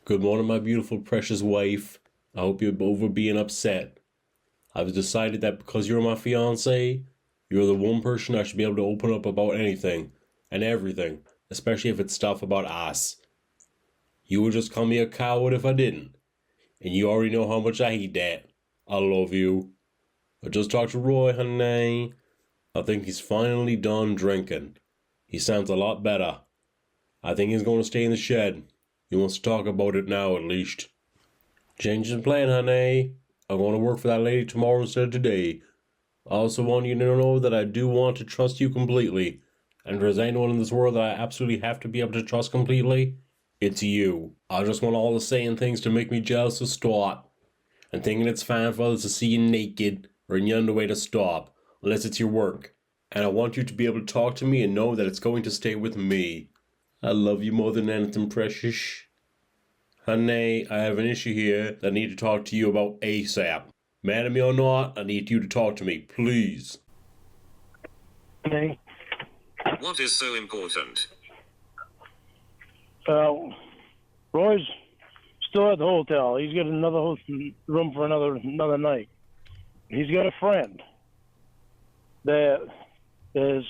Good morning, my beautiful, precious wife. I hope you're over being upset. I've decided that because you're my fiance, you're the one person I should be able to open up about anything and everything, especially if it's stuff about us. You would just call me a coward if I didn't, and you already know how much I hate that. I love you. I just talked to Roy, honey. I think he's finally done drinking. He sounds a lot better. I think he's going to stay in the shed. He wants to talk about it now, at least. Change the plan, honey. I'm going to work for that lady tomorrow instead of today. I also want you to know that I do want to trust you completely. And if there's anyone in this world that I absolutely have to be able to trust completely, it's you. I just want all the saying things to make me jealous to start. And thinking it's fine for others to see you naked or in your underwear to stop, unless it's your work. And I want you to be able to talk to me and know that it's going to stay with me. I love you more than anything, precious. Honey, I have an issue here that I need to talk to you about ASAP. Mad at me or not, I need you to talk to me, please. Hey, What is so important? Roy's still at the hotel. He's got another room for another night. He's got a friend that is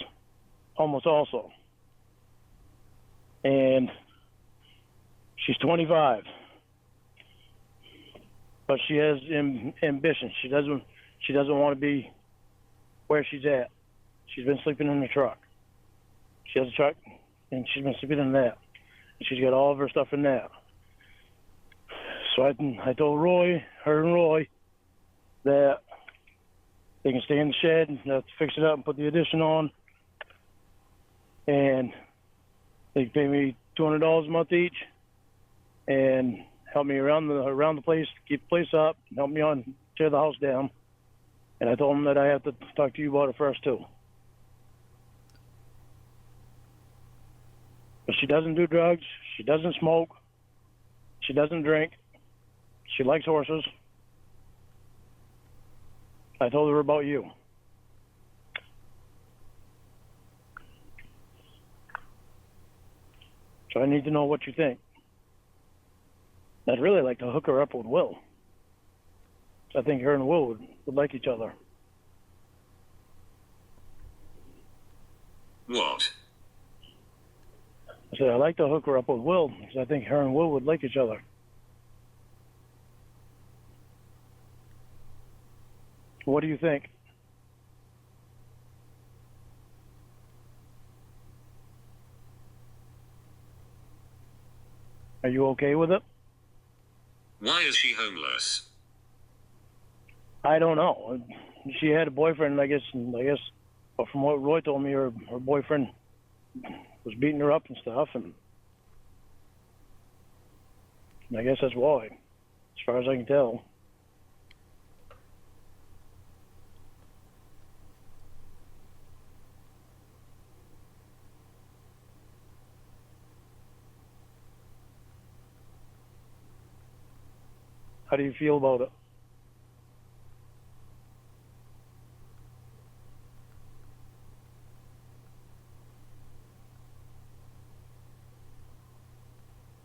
almost also, and she's 25, but she has ambition. She doesn't want to be where she's at. She's been sleeping in the truck. She has a truck, and she's been sleeping in that. She's got all of her stuff in that. So I told her and Roy, that they can stay in the shed and have to fix it up and put the addition on. And they can pay me $200 a month each and help me around the place, keep the place up, help me tear the house down. And I told them that I have to talk to you about it first too. But she doesn't do drugs. She doesn't smoke. She doesn't drink. She likes horses. I told her about you. So I need to know what you think. I'd really like to hook her up with Will. I think her and Will would like each other. What? I said I'd like to hook her up with Will because I think her and Will would like each other. What do you think? Are you okay with it? Why is she homeless? I don't know. She had a boyfriend, I guess, but from what Roy told me, her boyfriend was beating her up and stuff, and I guess that's why, as far as I can tell. How do you feel about it?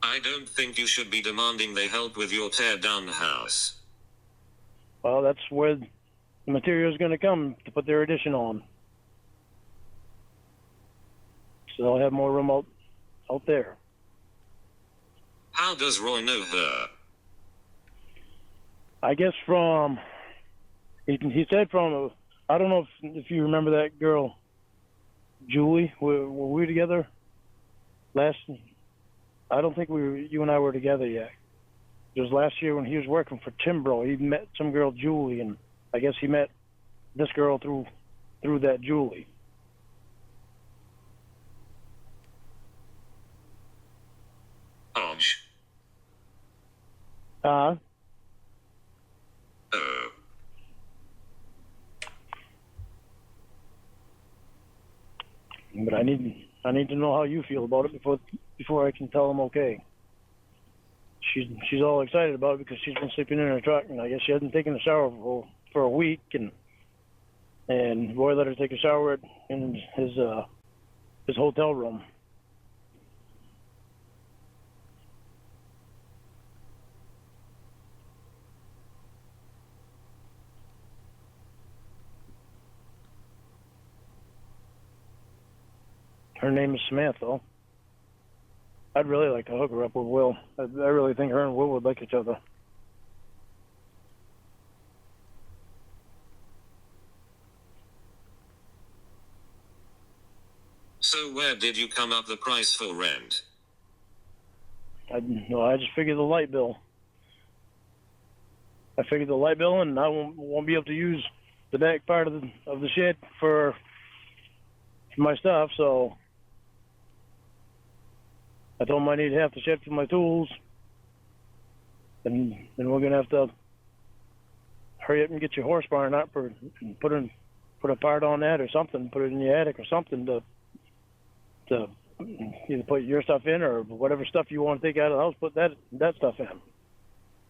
I don't think you should be demanding they help with your tear down the house. Well, that's where the material is going to come to put their addition on. So they'll have more room out there. How does Roy know her? I guess he said from, I don't know if you remember that girl, Julie. Were we together I don't think you and I were together yet. It was last year when he was working for Timbro. He met some girl, Julie, and I guess he met this girl through that Julie. Hodge. Uh-huh. Oh. But I need to know how you feel about it before I can tell them okay. She's all excited about it because she's been sleeping in her truck, and I guess she hasn't taken a shower for a week, and Roy let her take a shower in his hotel room. Her name is Samantha. I'd really like to hook her up with Will. I really think her and Will would like each other. So where did you come up the price for rent? I just figured the light bill. I figured the light bill, and I won't be able to use the back part of the shed for my stuff. So I told him I need half the shed for my tools, and then we're gonna have to hurry up and get your horse barn up and put a part on that or something. Put it in the attic or something to either put your stuff in or whatever stuff you want to take out of the house. Put that stuff in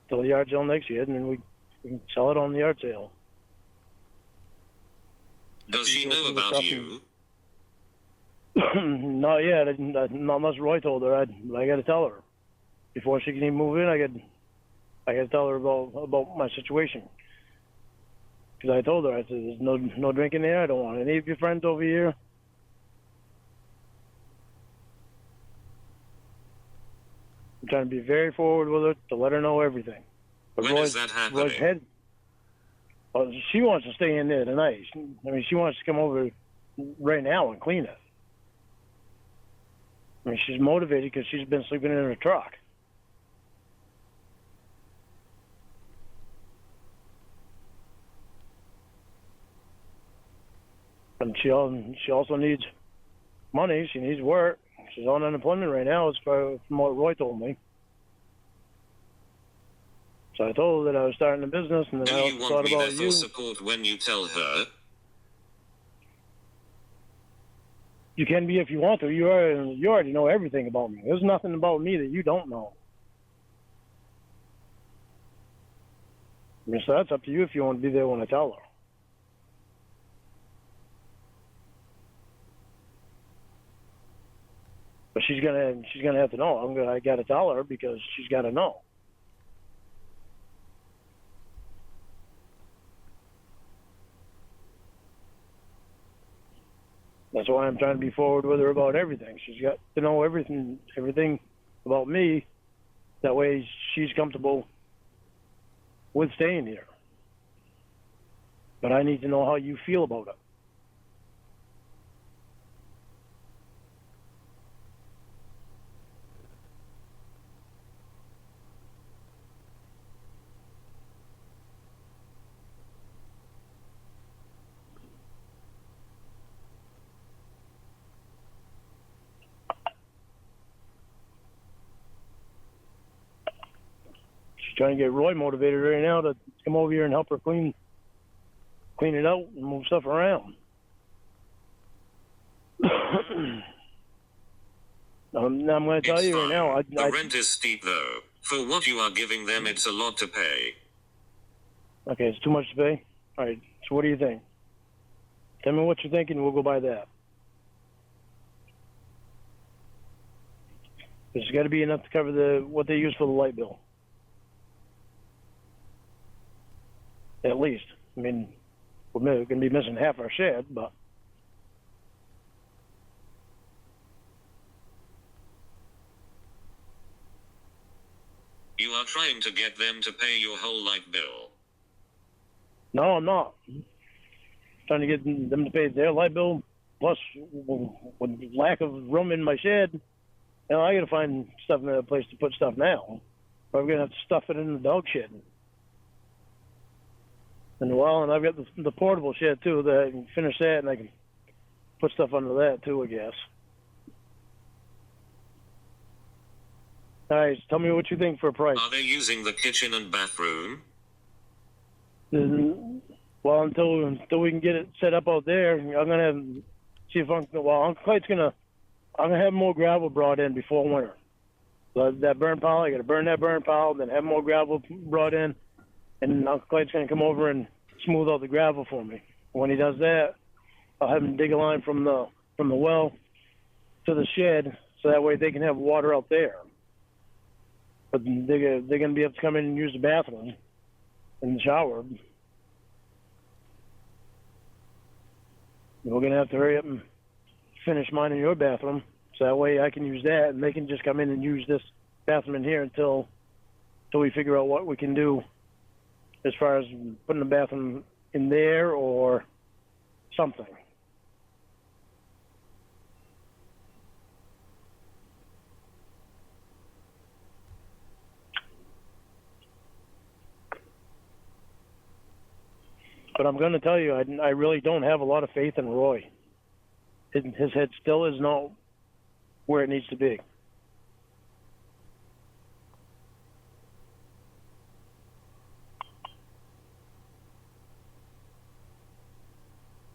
till the yard sale next year, and then we can sell it on the yard sale. Does she know about you? Not yet. Not unless Roy told her. I got to tell her before she can even move in. I got to tell her about my situation. Because I told her, I said, there's no drinking there. I don't want any of your friends over here. I'm trying to be very forward with her to let her know everything. But When is that happening? She wants to stay in there tonight. She wants to come over right now and clean it. She's motivated because she's been sleeping in her truck. And she also needs money. She needs work. She's on unemployment right now, as far from what Roy told me. So I told her that I was starting a business, and then I Do also you want thought me there about for you. support when you tell her? You can be if you want to. You already know everything about me. There's nothing about me that you don't know. So that's up to you if you want to be there when I tell her. But she's gonna have to know. I gotta tell her because she's gotta know. That's why I'm trying to be forward with her about everything. She's got to know everything about me. That way she's comfortable with staying here. But I need to know how you feel about it. Trying to get Roy motivated right now to come over here and help her clean it out and move stuff around. I'm going to tell It's you right fine. now. The rent is steep though. For what you are giving them, it's a lot to pay. Okay, it's too much to pay. All right. So what do you think? Tell me what you're thinking. We'll go by that. It's got to be enough to cover what they use for the light bill. At least. I mean, we're going to be missing half our shed, but You are trying to get them to pay your whole light bill. no, I'm not. I'm trying to get them to pay their light bill. Plus, with lack of room in my shed, I got to find stuff in a place to put stuff now. Or I'm going to have to stuff it in the dog shed. And I've got the portable shed too. That I can finish that, and I can put stuff under that too, I guess. All right, tell me what you think for a price. Are they using the kitchen and bathroom? Well, until we can get it set up out there, I'm gonna see if Uncle Clay's I'm gonna have more gravel brought in before winter. So that burn pile, I got to burn that burn pile, then have more gravel brought in. And Uncle Clay's going to come over and smooth out the gravel for me. When he does that, I'll have him dig a line from the well to the shed, so that way they can have water out there. But they're going to be able to come in and use the bathroom and the shower. We're going to have to hurry up and finish mine in your bathroom, so that way I can use that, and they can just come in and use this bathroom in here until we figure out what we can do as far as putting the bathroom in there or something. But I'm going to tell you, I really don't have a lot of faith in Roy. His head still is not where it needs to be.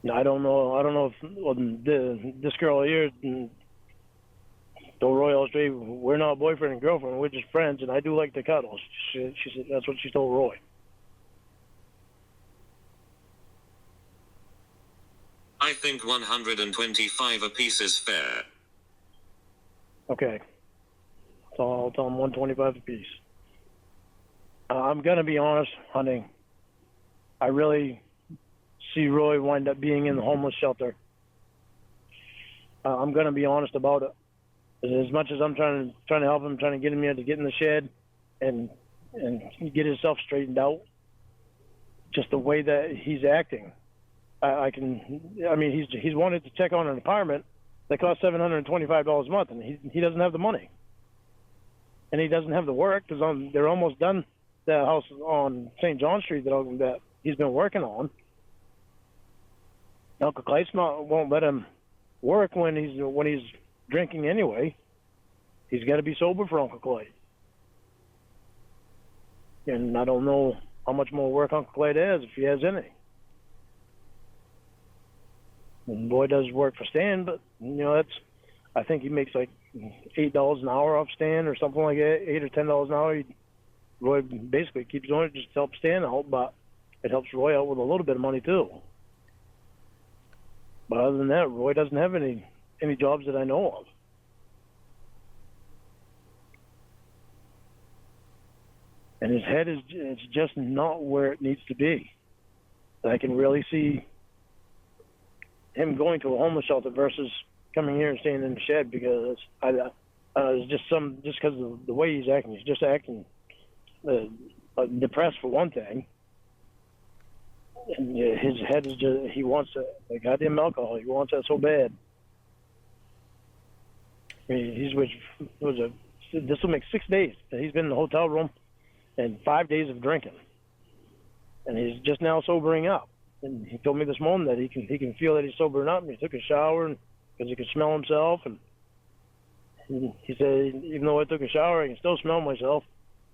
Now, I don't know. If this girl here told Roy straight, we're not boyfriend and girlfriend. We're just friends, and I do like to cuddle. She said that's what she told Roy. I think 125 apiece is fair. Okay. So I'll tell him 125 apiece. I'm gonna be honest, honey. I really see Roy wind up being in the homeless shelter. I'm gonna be honest about it. As much as I'm trying to help him, trying to get him here to get in the shed and get himself straightened out, just the way that he's acting, he's wanted to check on an apartment that costs $725 a month, and he doesn't have the money, and he doesn't have the work because they're almost done the house on St. John Street that he's been working on. Uncle Clay won't let him work when he's drinking anyway. He's got to be sober for Uncle Clay. And I don't know how much more work Uncle Clay has, if he has any. And Roy does work for Stan, but I think he makes like $8 an hour off Stan or something like that, $8 or $10 an hour. Roy basically keeps doing it just to help Stan out, but it helps Roy out with a little bit of money too. But other than that, Roy doesn't have any jobs that I know of. And his head it's just not where it needs to be. I can really see him going to a homeless shelter versus coming here and staying in the shed, because it's just because of the way he's acting. He's just acting depressed for one thing. And his head is he wants the goddamn alcohol. He wants that so bad. I mean, this will make 6 days that he's been in the hotel room and 5 days of drinking. And he's just now sobering up. And he told me this morning that he can feel that he's sobering up, and he took a shower because he could smell himself. And he said, even though I took a shower, I can still smell myself.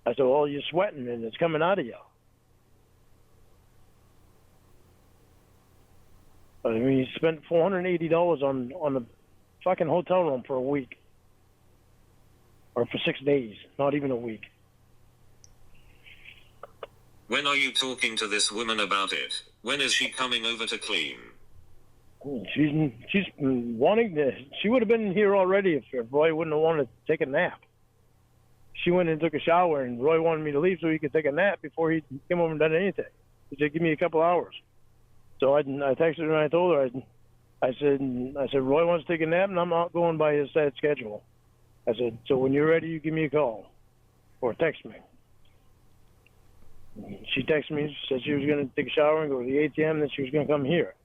I said, well, you're sweating and it's coming out of you. I mean, he spent $480 on the fucking hotel room for a week. Or for 6 days, not even a week. When are you talking to this woman about it? When is she coming over to clean? She's wanting to. She would have been here already if Roy wouldn't have wanted to take a nap. She went and took a shower, and Roy wanted me to leave so he could take a nap before he came over and done anything. He said, give me a couple hours. So I texted her and I told her, I said, Roy wants to take a nap, and I'm not going by his set schedule. I said, so when you're ready, you give me a call or text me. She texted me, said she was going to take a shower and go to the ATM, then she was going to come here.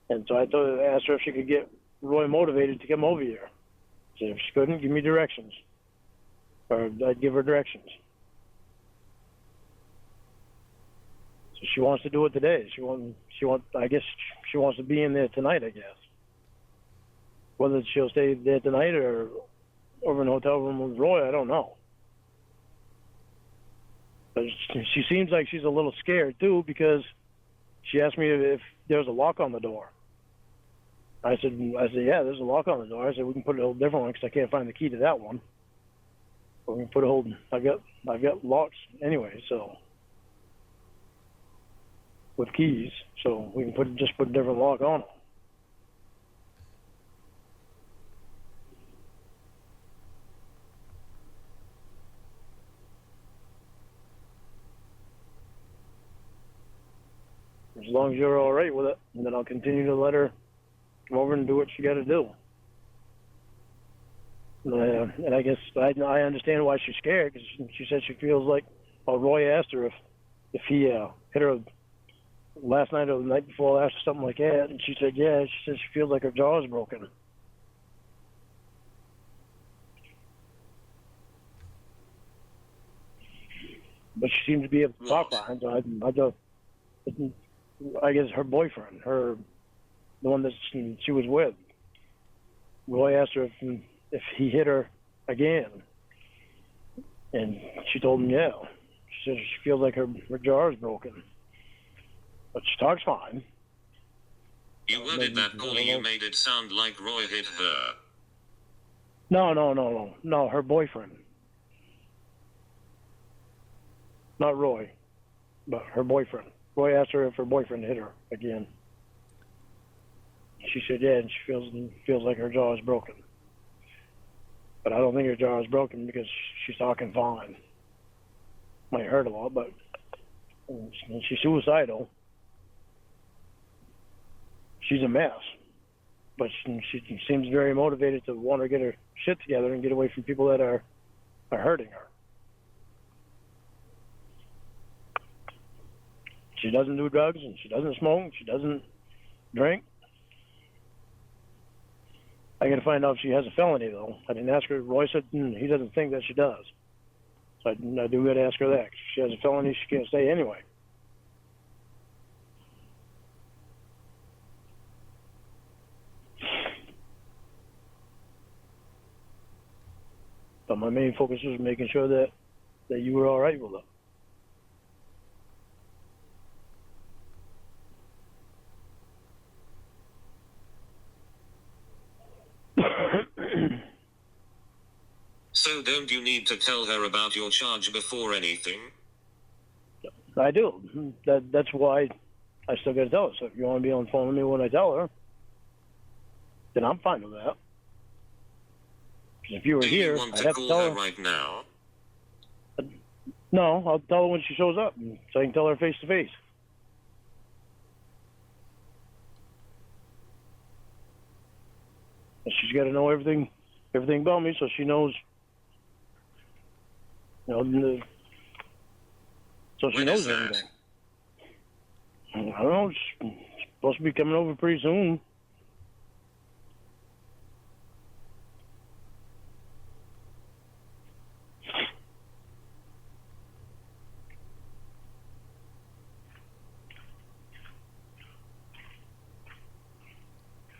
And so I asked her if she could get Roy motivated to come over here. She said if she couldn't, give me directions. Or I'd give her directions. So she wants to do it today. I guess she wants to be in there tonight, I guess. Whether she'll stay there tonight or over in the hotel room with Roy, I don't know. But she seems like she's a little scared, too, because she asked me if there's a lock on the door. I said, yeah, there's a lock on the door. I said, we can put it a little different one because I can't find the key to that one. But we can put a whole, I've got locks anyway, so, with keys, so we can just put a different lock on them. As long as you're all right with it, and then I'll continue to let her come over and do what she got to do. And I guess I understand why she's scared, because she said she feels like, well, Roy asked her if he hit her last night or the night before last or something like that, and she said, yeah. She said she feels like her jaw is broken. But she seemed to be able to talk fine. So I guess her boyfriend, the one that she was with, Roy asked her if he hit her again, and she told him yeah. She says she feels like her jaw is broken, but she talks fine. You worded that poorly. You made it sound like Roy hit her. No, her boyfriend. Not Roy, but her boyfriend. Roy asked her if her boyfriend hit her again. She said yeah, and she feels like her jaw is broken. But I don't think her jaw is broken because she's talking fine. Might hurt a lot, but she's suicidal. She's a mess. But she seems very motivated to want to get her shit together and get away from people that are hurting her. She doesn't do drugs, and she doesn't smoke, and she doesn't drink. I got to find out if she has a felony, though. I didn't ask her. Roy said he doesn't think that she does. So I do got to ask her that. If she has a felony, she can't stay anyway. But my main focus was making sure that you were all right with her. So don't you need to tell her about your charge before anything? I do. That's why I still got to tell her. So if you want to be on the phone with me when I tell her, then I'm fine with that. Because if you were here, I'd have to tell her right now. No, I'll tell her when she shows up, so I can tell her face to face. She's got to know everything about me, so she knows. So she When knows is that? everything. I don't know. She's supposed to be coming over pretty soon.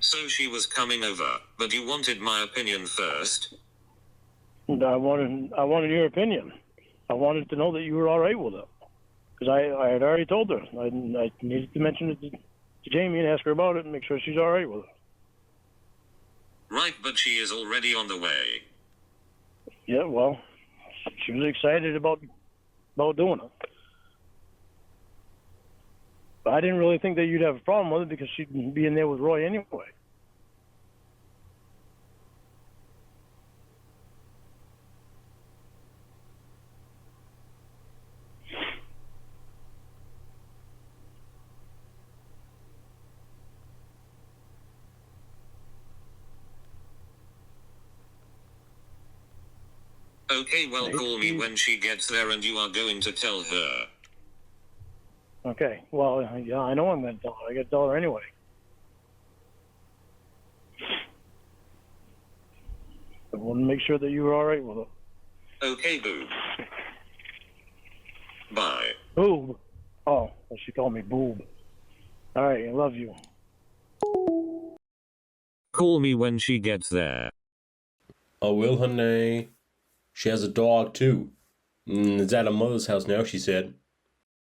So she was coming over, but you wanted my opinion first? And I wanted your opinion. I wanted to know that you were all right with it, because I had already told her. I needed to mention it to Jamie and ask her about it and make sure she's all right with it. Right, but she is already on the way. Yeah, well, she was excited about doing it. But I didn't really think that you'd have a problem with it because she'd be in there with Roy anyway. Okay, well, call me when she gets there and you are going to tell her. Okay, well, yeah, I know I'm going to tell her. I got to tell her anyway. I want to make sure that you were all right with it. Okay, boob. Bye. Boob? Oh, well, she called me boob. All right, I love you. Call me when she gets there. I will, honey. She has a dog, too. It's at her mother's house now, she said.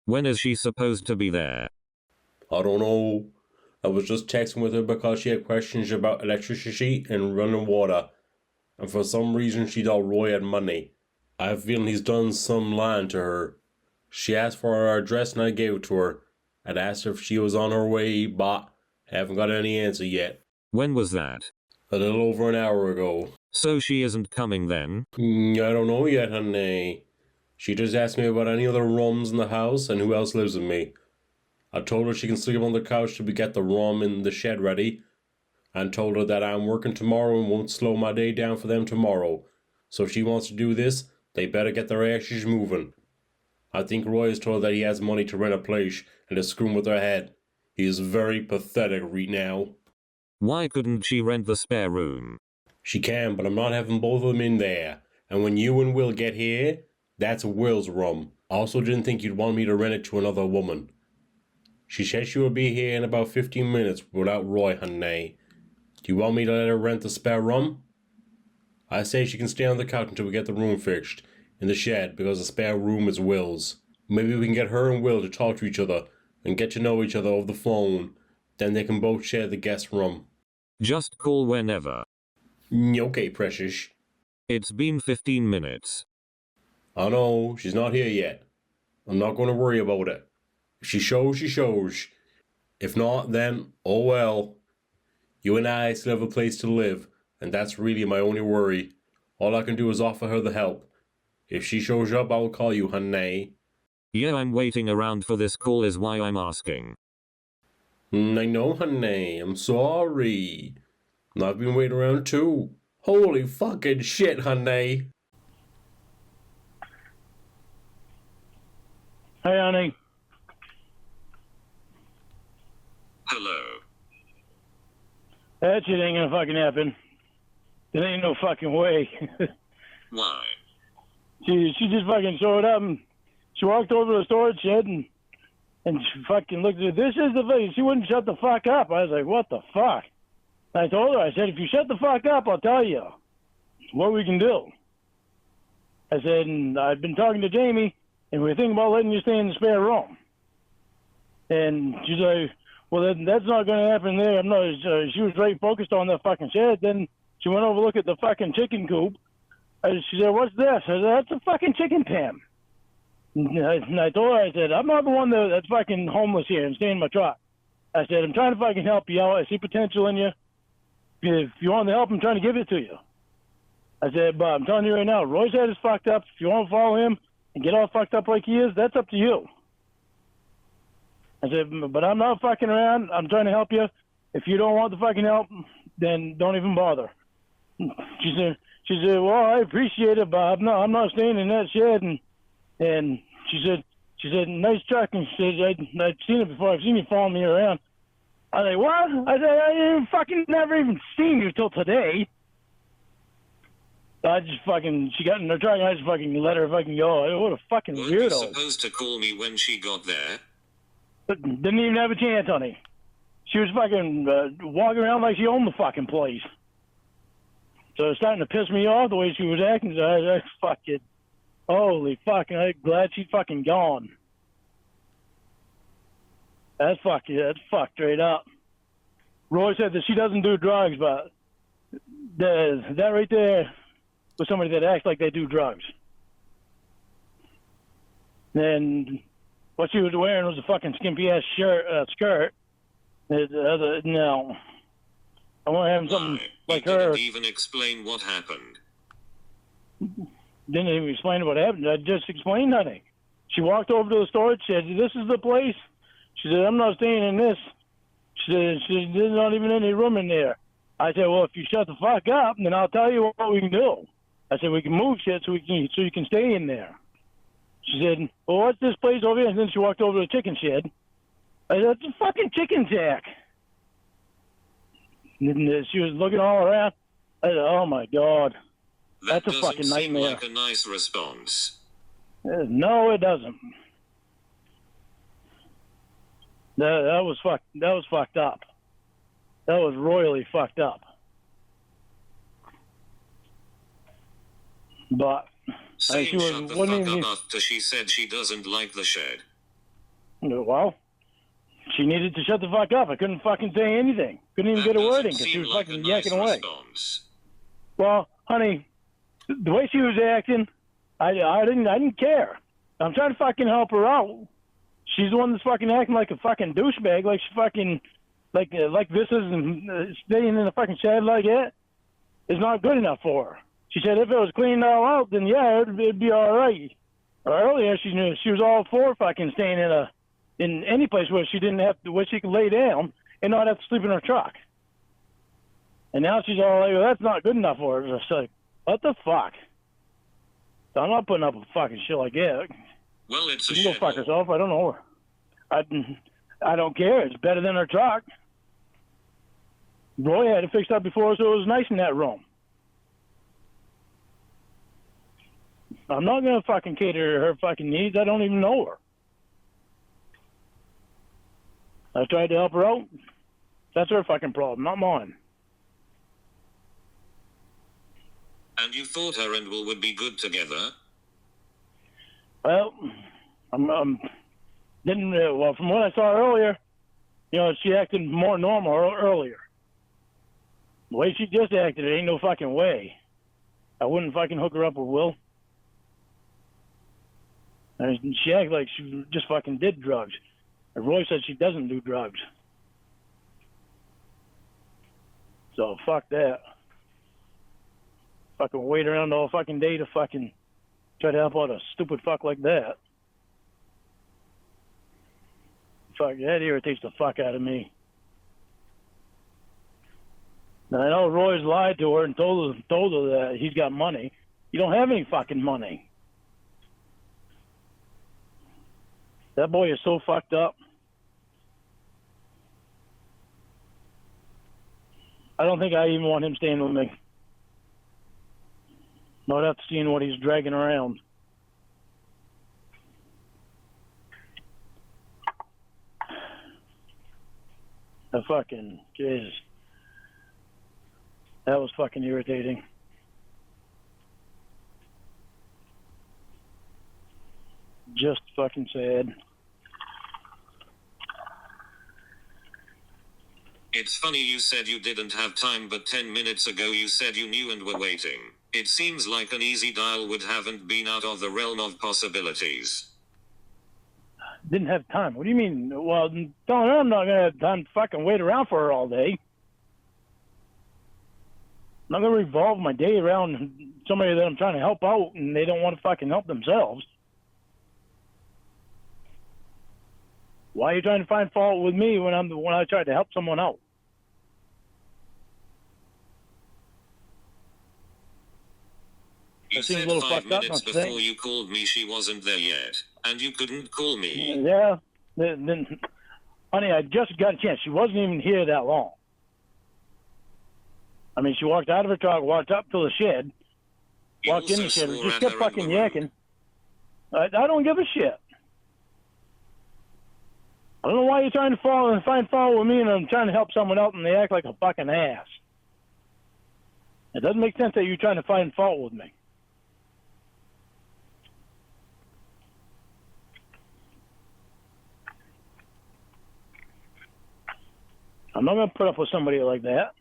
When is she supposed to be there? I don't know. I was just texting with her because she had questions about electricity and running water. And for some reason she thought Roy had money. I have a feeling he's done some lying to her. She asked for her address and I gave it to her. I'd asked her if she was on her way, but I haven't got any answer yet. When was that? A little over an hour ago. So she isn't coming then? I don't know yet, honey. She just asked me about any other rooms in the house and who else lives with me. I told her she can sleep on the couch till we get the room in the shed ready. and told her that I'm working tomorrow and won't slow my day down for them tomorrow. So if she wants to do this, they better get their asses moving. I think Roy has told her that he has money to rent a place and is screwing with her head. He is very pathetic right now. Why couldn't she rent the spare room? She can, but I'm not having both of them in there. And when you and Will get here, that's Will's room. I also didn't think you'd want me to rent it to another woman. She said she will be here in about 15 minutes without Roy, honey. Do you want me to let her rent the spare room? I say she can stay on the couch until we get the room fixed in the shed because the spare room is Will's. Maybe we can get her and Will to talk to each other and get to know each other over the phone. Then they can both share the guest room. Just call whenever. Okay, precious. It's been 15 minutes. I know, she's not here yet. I'm not going to worry about it. If she shows, she shows. If not, then, oh well. You and I still have a place to live, and that's really my only worry. All I can do is offer her the help. If she shows up, I will call you, honey. Yeah, I'm waiting around for this call is why I'm asking. I know, honey. I'm sorry. I've been waiting around too. Holy fucking shit, honey. Hey, honey. Hello. That shit ain't gonna fucking happen. There ain't no fucking way. Why? She just fucking showed up and she walked over to the storage shed and she fucking looked at it. This is the thing. She wouldn't shut the fuck up. I was like, what the fuck? I told her, I said, if you shut the fuck up, I'll tell you what we can do. I said, and I've been talking to Jamie, and we're thinking about letting you stay in the spare room. And she's like, well, that's not going to happen there. I'm not. She was very focused on that fucking shed. Then she went over to look at the fucking chicken coop. She said, what's this? I said, that's a fucking chicken pen. And I told her, I said, I'm not the one that's fucking homeless here and staying in my truck. I said, I'm trying to fucking help you out. I see potential in you. If you want the help, I'm trying to give it to you. I said, but I'm telling you right now, Roy's head is fucked up. If you want to follow him and get all fucked up like he is, that's up to you. I said, but I'm not fucking around. I'm trying to help you. If you don't want the fucking help, then don't even bother. She said, well, I appreciate it, but I'm not staying in that shed. And she said, nice truck. And she said, I've seen it before. I've seen you following me around. I was like, what? I said, I didn't fucking never even seen you till today. I just fucking, she got in her truck and I just fucking let her fucking go. What a fucking Weren't you weirdo. supposed to call me when she got there? But didn't even have a chance, honey. She was fucking walking around like she owned the fucking place. So it's starting to piss me off the way she was acting. So I fucking, holy fucking, I'm glad she's fucking gone. That's fucked straight up. Roy said that she doesn't do drugs, but that right there was somebody that acts like they do drugs. And what she was wearing was a fucking skimpy ass skirt. No, I want to have something Why? like You her. didn't even explain what happened. Didn't even explain what happened. I just explained, honey. She walked over to the storage shed. This is the place. She said, I'm not staying in this. She said, there's not even any room in there. I said, well, if you shut the fuck up, then I'll tell you what we can do. I said, we can move shit so you can stay in there. She said, well, what's this place over here? And then she walked over to the chicken shed. I said, that's a fucking chicken shack. And she was looking all around. I said, oh, my God. That That's a fucking doesn't seem nightmare. like a nice response. No, it doesn't. That was fucked up. That was royally fucked up. Saying But she shut the wasn't fuck even. up after she said she doesn't like the shed. Well, she needed to shut the fuck up. I couldn't fucking say anything. Couldn't even That get a word doesn't in because she seem was like fucking a nice yakking away. response. Well, honey, the way she was acting, I didn't care. I'm trying to fucking help her out. She's the one that's fucking acting like a fucking douchebag, like she fucking like this isn't staying in the fucking shed like that is not good enough for her. She said if it was cleaned all out, then yeah, it'd be all right. Earlier, she knew she was all for fucking staying in any place where she didn't have to, where she could lay down and not have to sleep in her truck. And now she's all like, well, that's not good enough for her. It's like, what the fuck? So I'm not putting up with fucking shit like that. Well, it's a She can go shit. fuck herself. I don't know her. I don't care. It's better than her truck. Roy had it fixed up before, so it was nice in that room. I'm not gonna fucking cater to her fucking needs. I don't even know her. I tried to help her out. That's her fucking problem, not mine. And you thought her and Will would be good together? Well, well, from what I saw earlier, you know, she acted more normal earlier. The way she just acted, it ain't no fucking way. I wouldn't fucking hook her up with Will. I mean, she acted like she just fucking did drugs. And Roy said she doesn't do drugs. So fuck that. Fucking wait around all fucking day to fucking try to help out a stupid fuck like that. Fuck, that irritates the fuck out of me. Now, I know Roy's lied to her and told her that he's got money. You don't have any fucking money. That boy is so fucked up. I don't think I even want him staying with me. Not after seeing what he's dragging around. The fucking Jesus. That was fucking irritating. Just fucking sad. It's funny you said you didn't have time, but 10 minutes ago you said you knew and were waiting. It seems like an easy dial would haven't been out of the realm of possibilities. Didn't have time. What do you mean? Well, telling her I'm not gonna have time to fucking wait around for her all day. I'm not gonna revolve my day around somebody that I'm trying to help out and they don't want to fucking help themselves. Why are you trying to find fault with me when I tried to help someone out? You That seems said a little 5 fucked up, minutes don't you think? before you called me she wasn't there yet, and you couldn't call me. Yeah. Then, honey, I just got a chance. She wasn't even here that long. I mean, she walked out of her truck, walked up to the shed, You walked in also the shed, and swore just at kept her and fucking were rude. yakking. I don't give a shit. I don't know why you're trying to find fault with me and I'm trying to help someone else and they act like a fucking ass. It doesn't make sense that you're trying to find fault with me. I'm not going to put up with somebody like that.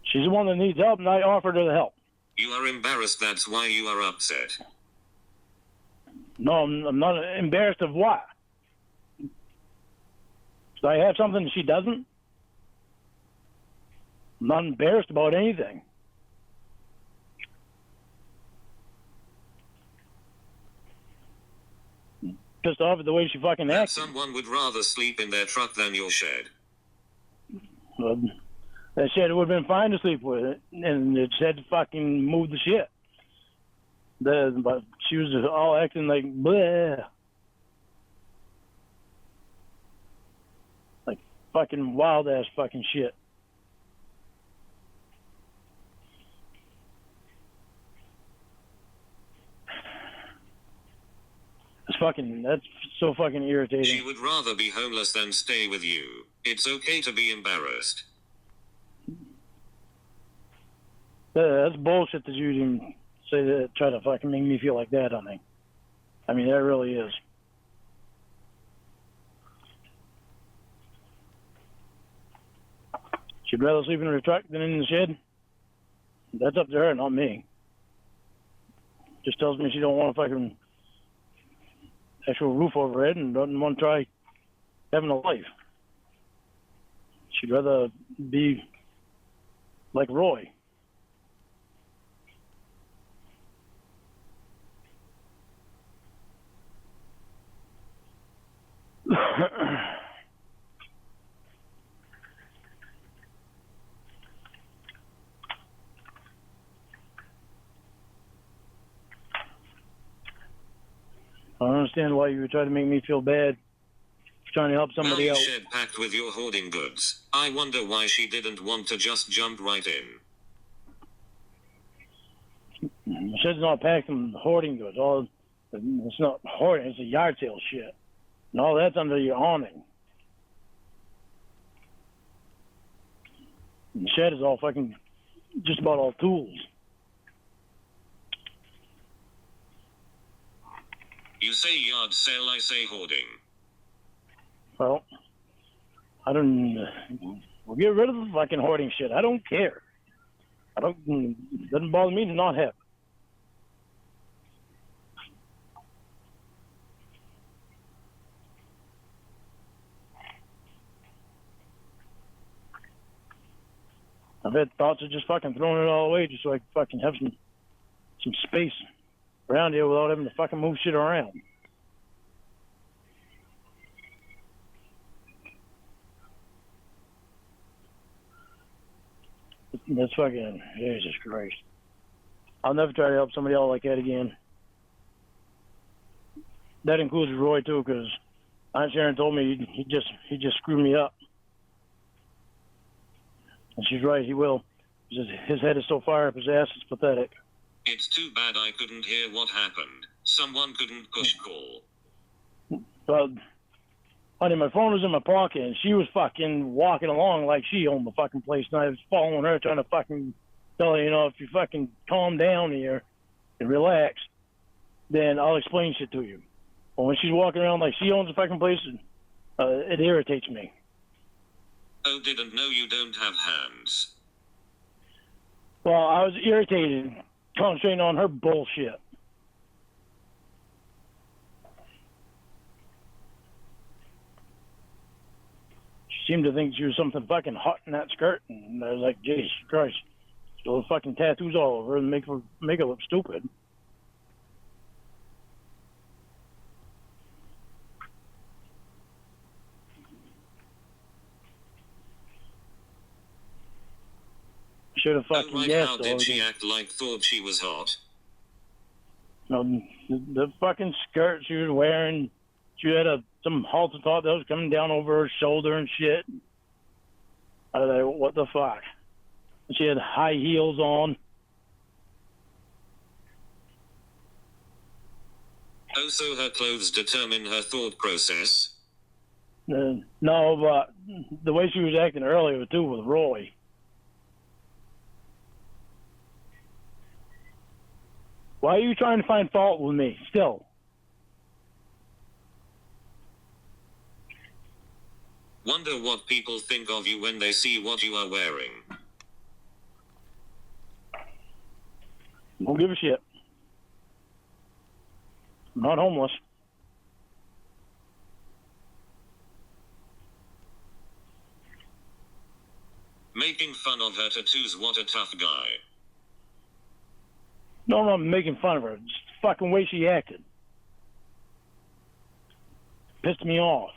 She's the one that needs help, and I offered her the help. You are embarrassed, that's why you are upset. No, I'm not embarrassed of what? Do I have something that she doesn't? I'm not embarrassed about anything. Pissed off at the way she fucking That acts. someone would rather sleep in their truck than your shed. That shit, it would have been fine to sleep with it, and it said to fucking move the shit. But she was all acting like bleh. Like fucking wild ass fucking shit. That's so fucking irritating. She would rather be homeless than stay with you. It's okay to be embarrassed. That's bullshit that you even say that, try to fucking make me feel like that, honey. I mean, that really is. She'd rather sleep in her truck than in the shed. That's up to her, not me. Just tells me she don't want a fucking actual roof over her head and doesn't want to try having a life. She'd rather be like Roy. I don't understand why you would try to make me feel bad for trying to help Now somebody you else. shed packed with your hoarding goods. I wonder why she didn't want to just jump right in. Shed's not packing hoarding goods. It's not hoarding. It's a yard sale shit. And all that's under your awning. And the shed is all fucking, just about all tools. You say yard sale, I say hoarding. Well, I don't. We'll get rid of the fucking hoarding shit. I don't care. It doesn't bother me to not have it. I've had thoughts of just fucking throwing it all away just so I can fucking have some space around here without having to fucking move shit around. That's fucking, Jesus Christ. I'll never try to help somebody else like that again. That includes Roy too, because Aunt Sharon told me he just screwed me up. And she's right, he will. His head is so far up his ass, it's pathetic. It's too bad I couldn't hear what happened. Someone couldn't push call. But, honey, my phone was in my pocket, and she was fucking walking along like she owned the fucking place, and I was following her, trying to fucking tell her, if you fucking calm down here and relax, then I'll explain shit to you. But when she's walking around like she owns the fucking place, it irritates me. Oh, didn't know you don't have hands. Well, I was irritated, concentrating on her bullshit. She seemed to think she was something fucking hot in that skirt, and I was like, Jesus Christ. Still fucking tattoos all over and make her look stupid. Should have fucking Oh, right, guessed. how did she act like thought she was hot? No, the fucking skirt she was wearing, she had some halter top that was coming down over her shoulder and shit. I was like, what the fuck? And she had high heels on. Oh, so her clothes determine her thought process? No, but the way she was acting earlier too with Roy. Why are you trying to find fault with me still? Wonder what people think of you when they see what you are wearing. Don't give a shit. I'm not homeless. Making fun of her tattoos, what a tough guy. No, I'm not making fun of her. Just the fucking way she acted. Pissed me off.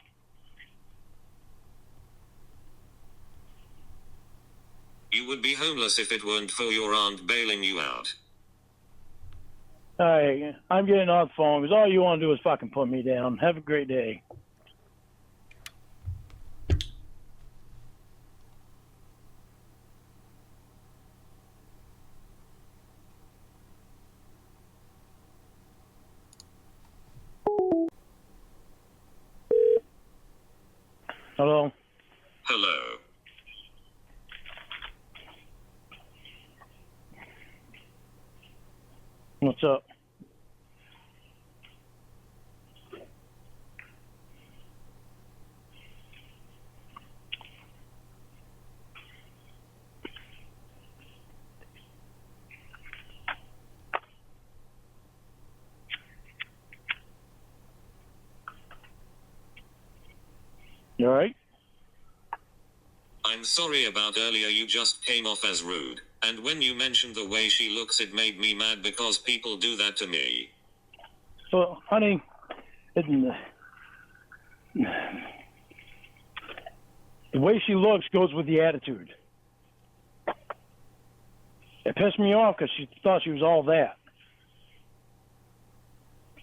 You would be homeless if it weren't for your aunt bailing you out. Alright, I'm getting off the phone because all you want to do is fucking put me down. Have a great day. Hello? Hello. What's up? You alright? I'm sorry about earlier, you just came off as rude. And when you mentioned the way she looks, it made me mad because people do that to me. So, honey, the way she looks goes with the attitude. It pissed me off because she thought she was all that.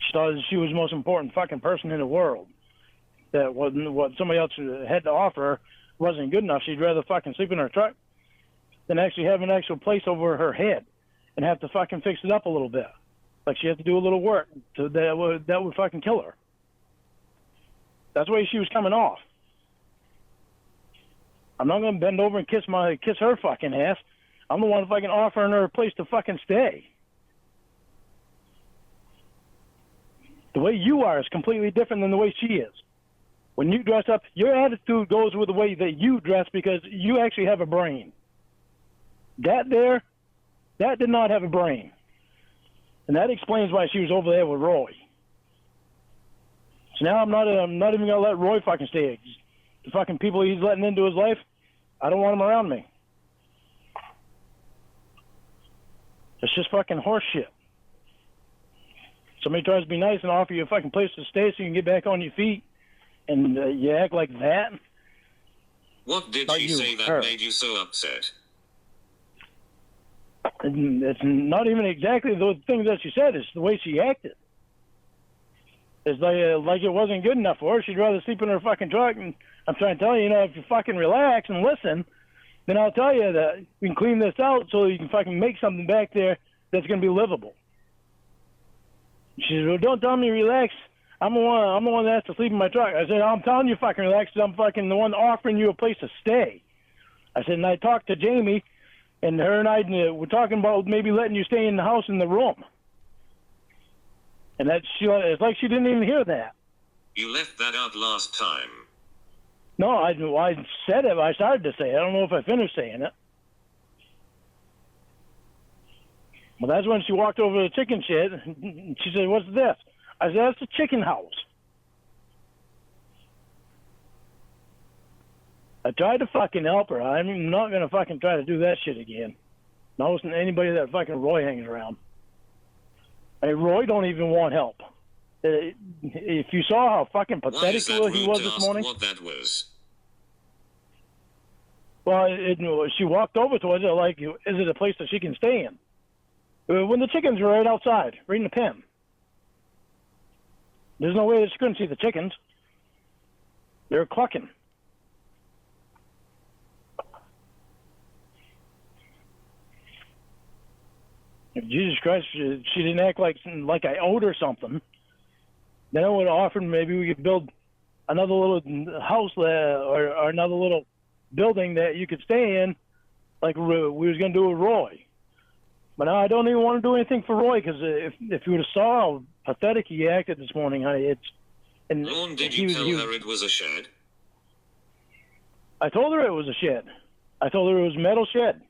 She thought she was the most important fucking person in the world. That wasn't what somebody else had to offer her wasn't good enough. She'd rather fucking sleep in her truck than actually have an actual place over her head and have to fucking fix it up a little bit. Like she had to do a little work that would fucking kill her. That's the way she was coming off. I'm not gonna bend over and kiss her fucking ass. I'm the one fucking offering her a place to fucking stay. The way you are is completely different than the way she is. When you dress up, your attitude goes with the way that you dress because you actually have a brain. That did not have a brain. And that explains why she was over there with Roy. So now I'm not even gonna let Roy fucking stay. The fucking people he's letting into his life, I don't want them around me. It's just fucking horse shit. Somebody tries to be nice and offer you a fucking place to stay so you can get back on your feet, and you act like that. What did Not she you, say that her. made you so upset? And it's not even exactly the things that she said. It's the way she acted. It's like it wasn't good enough for her. She'd rather sleep in her fucking truck. And I'm trying to tell you, if you fucking relax and listen, then I'll tell you that we can clean this out so you can fucking make something back there that's going to be livable. She said, well, don't tell me to relax. I'm the one that has to sleep in my truck. I said, I'm telling you fucking relax because I'm fucking the one offering you a place to stay. I said, and I talked to Jamie, and her and I were talking about maybe letting you stay in the house in the room. And it's like she didn't even hear that. You left that out last time. No, I said it. I started to say it. I don't know if I finished saying it. Well, that's when she walked over to the chicken shed, and she said, what's this? I said, that's the chicken house. I tried to fucking help her. I'm not going to fucking try to do that shit again. Not with anybody that fucking Roy hangs around. Roy don't even want help. If you saw how fucking Why pathetic is that he rude was to this ask morning. what that was? Well, she walked over towards it like, is it a place that she can stay in? When the chickens were right outside, right in the pen. There's no way that she couldn't see the chickens. They were clucking. Jesus Christ, she didn't act like I owed her something. Then I would have offered maybe we could build another little house or another little building that you could stay in, like we was going to do with Roy. But now I don't even want to do anything for Roy because if you would have saw how pathetic he acted this morning, honey, Lorne, did you tell her it was a shed? I told her it was a shed. I told her it was a metal shed.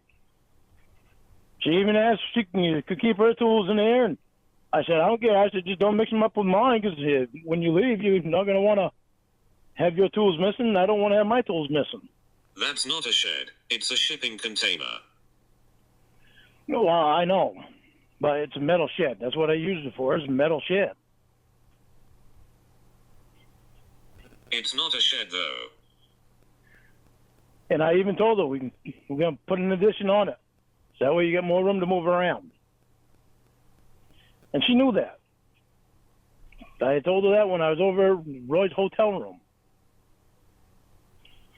She even asked if she could keep her tools in there, and I said, I don't care. I said, just don't mix them up with mine, because when you leave, you're not going to want to have your tools missing, and I don't want to have my tools missing. That's not a shed. It's a shipping container. Well, I know, but it's a metal shed. That's what I used it for, is a metal shed. It's not a shed, though. And I even told her we're going to put an addition on it. So that way you get more room to move around. And she knew that. I told her that when I was over at Roy's hotel room.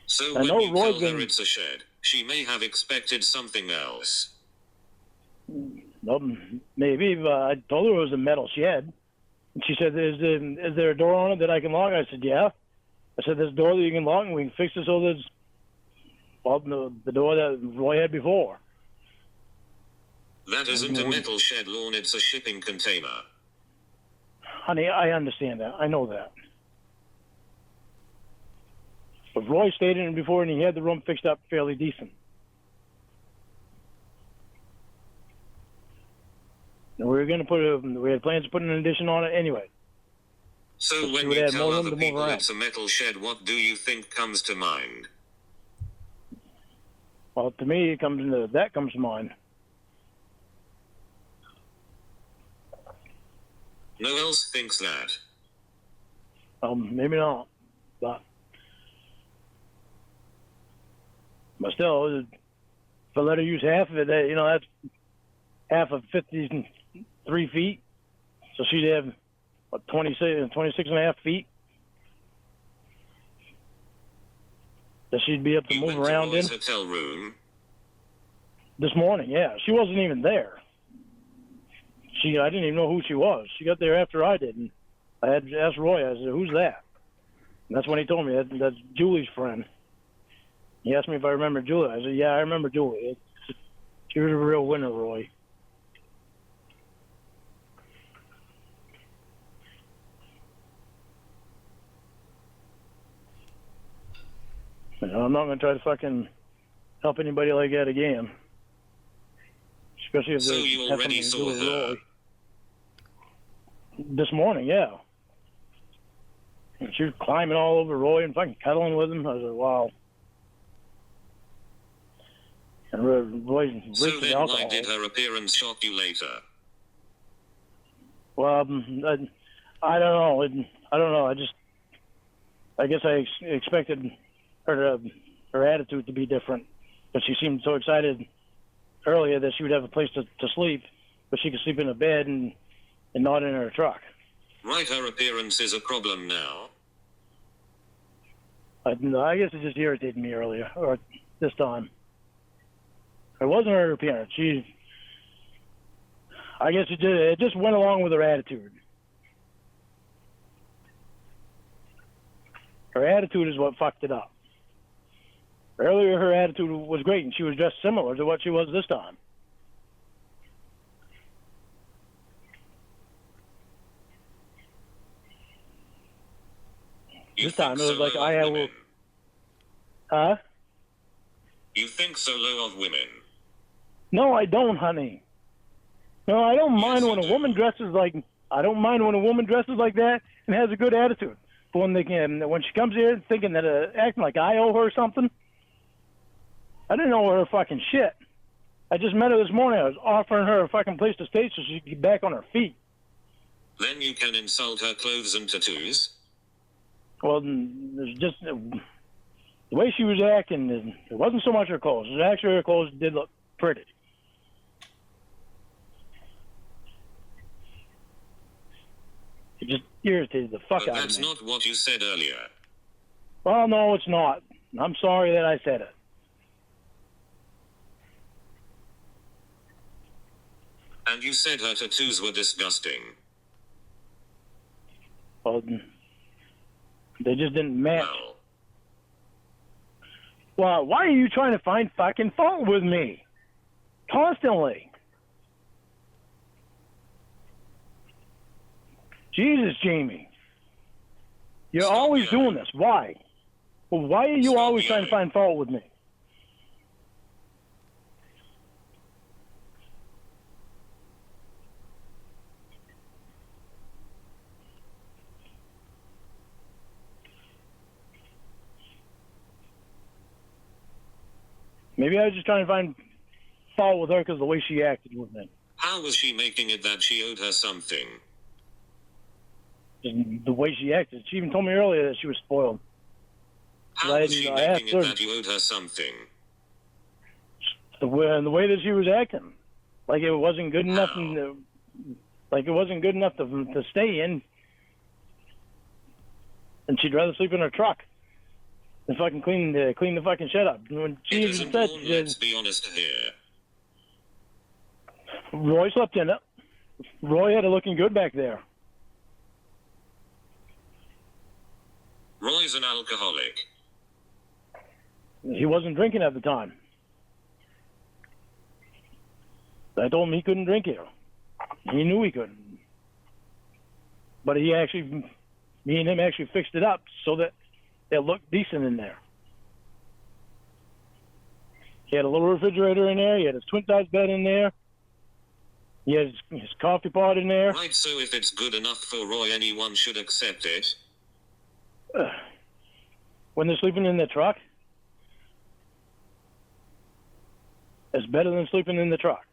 So I when know you Roy's tell her been- it's a shed, she may have expected something else. No, maybe, but I told her it was a metal shed. And she said, is there a door on it that I can lock? I said, yeah. I said, there's a door that you can lock, and we can fix it so there's the door that Roy had before. That isn't a metal shed, Lorne, it's a shipping container. Honey, I understand that. I know that. But Roy stayed in it before, and he had the room fixed up fairly decent. And we had plans to put an addition on it anyway. So She when would you have tell more room other to move people around. it's a metal shed, what do you think comes to mind? Well, to me, that comes to mind. No else thinks that. Maybe not, but still, if I let her use half of it, that's half of 53 feet. So she'd have what, 26 and a half feet that she'd be able to You move went to around in. Roy's hotel room. This morning, yeah. She wasn't even there. I didn't even know who she was. She got there after I did. And I had asked Roy, I said, who's that? And that's when he told me that's Julie's friend. He asked me if I remember Julie. I said, yeah, I remember Julie. She was a real winner, Roy. You know, I'm not going to try to fucking help anybody like that again. Especially if So they you have already something to do saw with her? Roy. This morning, yeah. And she was climbing all over Roy and fucking cuddling with him. I was like, wow. And Roy So reached the then alcohol. why did her appearance shock you later? Well, I don't know. I don't know. I guess I expected her attitude to be different, but she seemed so excited earlier that she would have a place to sleep, but she could sleep in a bed and not in her truck. Right, her appearance is a problem now. I guess it just irritated me earlier, or this time. It wasn't her appearance. I guess it just went along with her attitude. Her attitude is what fucked it up. Earlier, her attitude was great, and she was dressed similar to what she was this time. You This time think it was so like low I of have. women? Huh? You think so low of women? No, I don't, honey. No, I don't mind you when a do. woman dresses like. I don't mind when a woman dresses like that and has a good attitude. But when she comes here thinking that acting like I owe her something, I didn't owe her fucking shit. I just met her this morning. I was offering her a fucking place to stay so she could get back on her feet. Then you can insult her clothes and tattoos? Well, there's just the way she was acting. It wasn't so much her clothes. It was actually her clothes did look pretty. It just irritated the fuck But out of that's me. not what you said earlier. Well, no, it's not. I'm sorry that I said it. And you said her tattoos were disgusting. Well, they just didn't match. Well, Well, why are you trying to find fucking fault with me? Constantly. Jesus, Jamie. You're Stop always yelling. doing this. Why? Well, why are you Stop always trying to yelling. find fault with me? Maybe I was just trying to find fault with her because of the way she acted with me. how was she making it that she owed her something? Just the way she acted. She even told me earlier that she was spoiled. How I was she didn't- I making asked it her. that you owed her something? The way that she was acting, like it wasn't good enough, How? like it wasn't good enough to stay in, and she'd rather sleep in her truck than fucking clean the fucking shed up. When she It even isn't said, born, let's be honest here. Roy slept in it. Roy had it looking good back there. Roy's an alcoholic. He wasn't drinking at the time. I told him he couldn't drink here. He knew he couldn't. But me and him actually fixed it up so that it looked decent in there. He had a little refrigerator in there. He had his twin-size bed in there. He had his coffee pot in there. Right, so if it's good enough for Roy, anyone should accept it. When they're sleeping in the truck, it's better than sleeping in the truck.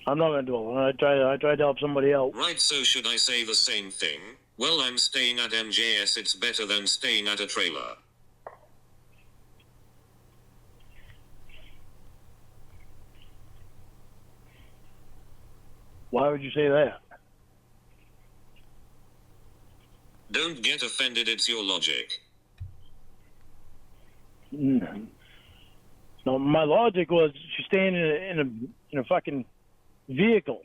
I'm not gonna do it. I tried to help somebody else. Right, so should I say the same thing? Well, I'm staying at MJS. It's better than staying at a trailer. Why would you say that? Don't get offended, it's your logic. No, my logic was she's staying in a fucking vehicle,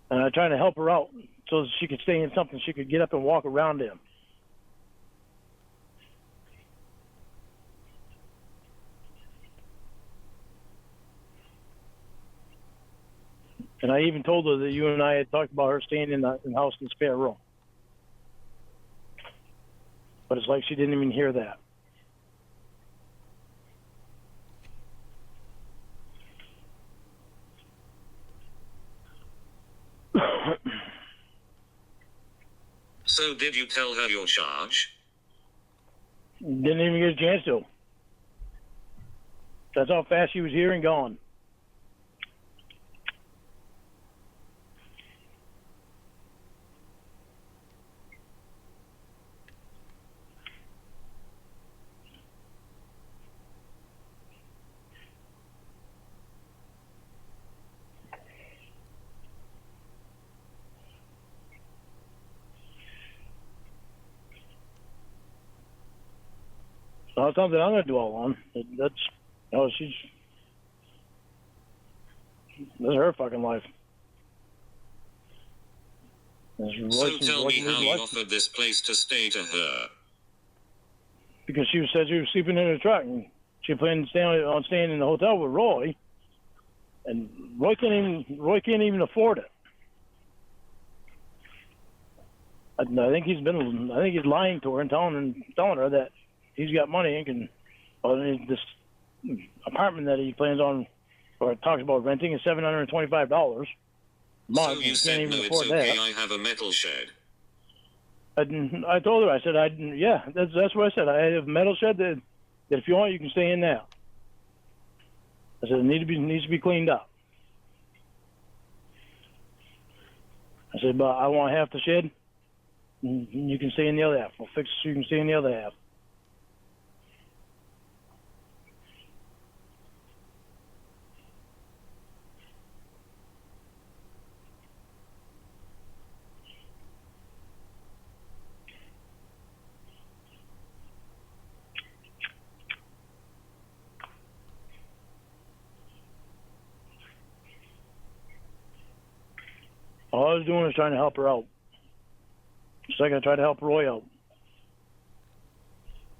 and I'm trying to help her out so that she could stay in something she could get up and walk around in. And I even told her that you and I had talked about her staying in the house in the spare room. But it's like she didn't even hear that. So did you tell her your charge? Didn't even get a chance to. That's how fast she was here and gone. Not something I'm going to dwell on. That's, this is her fucking life. So tell me how you offered this place to stay to her. Because she said she was sleeping in her truck, and she planned on staying in the hotel with Roy, and Roy can't even afford it. I think he's lying to her and telling her that he's got money and can, this apartment that he plans on or talks about renting is $725 a month. So you said, no, it's okay, I have a metal shed. I told her, I said, that's what I said. I have a metal shed that if you want, you can stay in now. I said, it needs to be cleaned up. I said, but I want half the shed, and you can stay in the other half. We'll fix it so you can stay in the other half. All I was doing was trying to help her out. Just like I tried to help Roy out.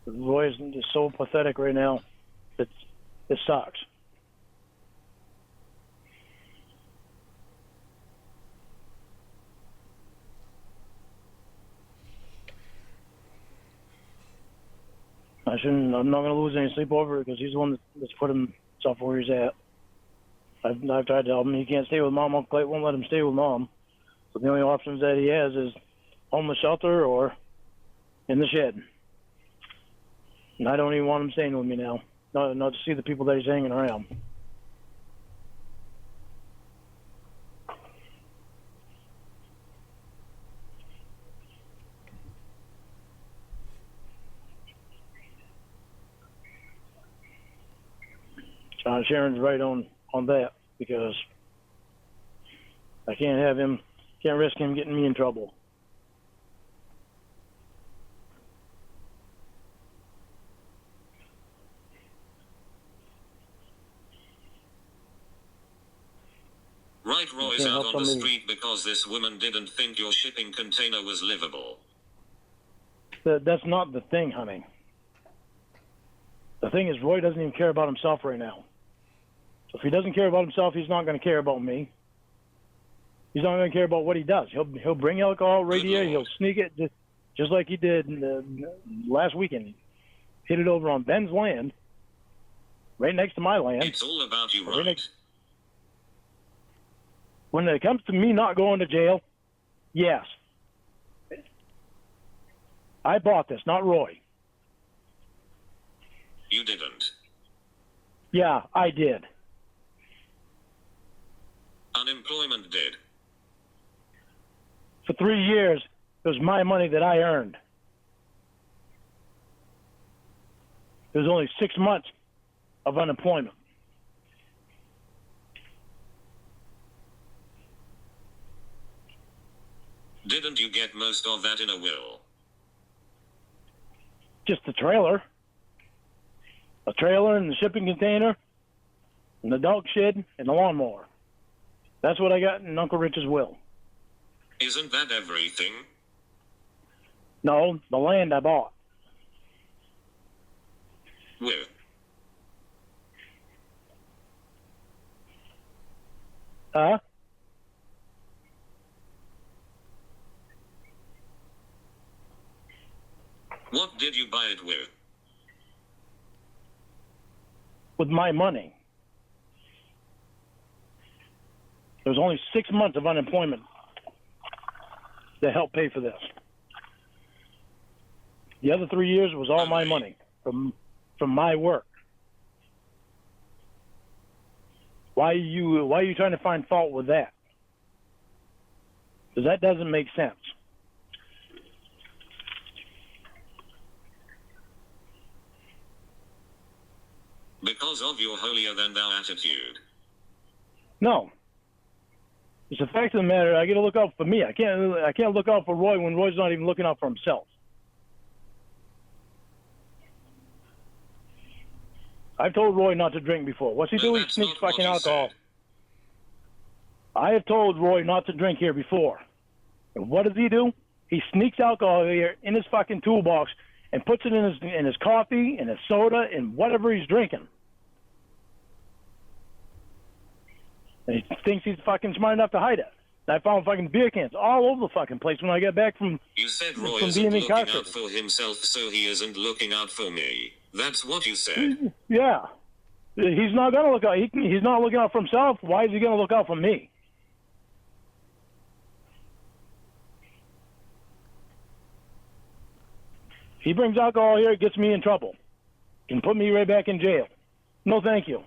But Roy is just so pathetic right now. It sucks. I'm not going to lose any sleep over it because he's the one that's put himself where he's at. I've tried to help him. He can't stay with Mom. Uncle Clayton won't let him stay with Mom. So the only options that he has is homeless shelter or in the shed. And I don't even want him staying with me now. Not to see the people that he's hanging around. Sharon's right on that because I can't risk him getting me in trouble. Right, Roy's out on the street because this woman didn't think your shipping container was livable. That's not the thing, honey. The thing is, Roy doesn't even care about himself right now. So if he doesn't care about himself, he's not going to care about me. He's not going to care about what he does. He'll bring alcohol right here. He'll sneak it just like he did last weekend. Hit it over on Ben's land, right next to my land. It's all about you, right? When it comes to me not going to jail, yes. I bought this, not Roy. You didn't. Yeah, I did. Unemployment did. For 3 years, It was my money that I earned. There was only 6 months of unemployment. Didn't you get most of that in a will? Just the trailer. A trailer and the shipping container and the dog shed and the lawnmower. That's what I got in Uncle Rich's will. Isn't that everything? No, the land I bought. Where? Huh? What did you buy it with? With my money. There was only 6 months of unemployment that helped pay for this. The other 3 years was all my money from my work. Why are you trying to find fault with that? Because that doesn't make sense. Because of your holier-than-thou attitude. No. It's the fact of the matter. I got to look out for me. I can't look out for Roy when Roy's not even looking out for himself. I've told Roy not to drink before. What's he do? He That's sneaks not what fucking you alcohol. said. I have told Roy not to drink here before. And what does he do? He sneaks alcohol here in his fucking toolbox and puts it in his coffee, in his soda, and whatever he's drinking. And he thinks he's fucking smart enough to hide it. And I found fucking beer cans all over the fucking place when I got back from. You said Roy From isn't being looking incarcerated. out for himself, so he isn't looking out for me. That's what you said. Yeah, he's not gonna look out. He's not looking out for himself. Why is he gonna look out for me? He brings alcohol here, it gets me in trouble. Can put me right back in jail. No, thank you.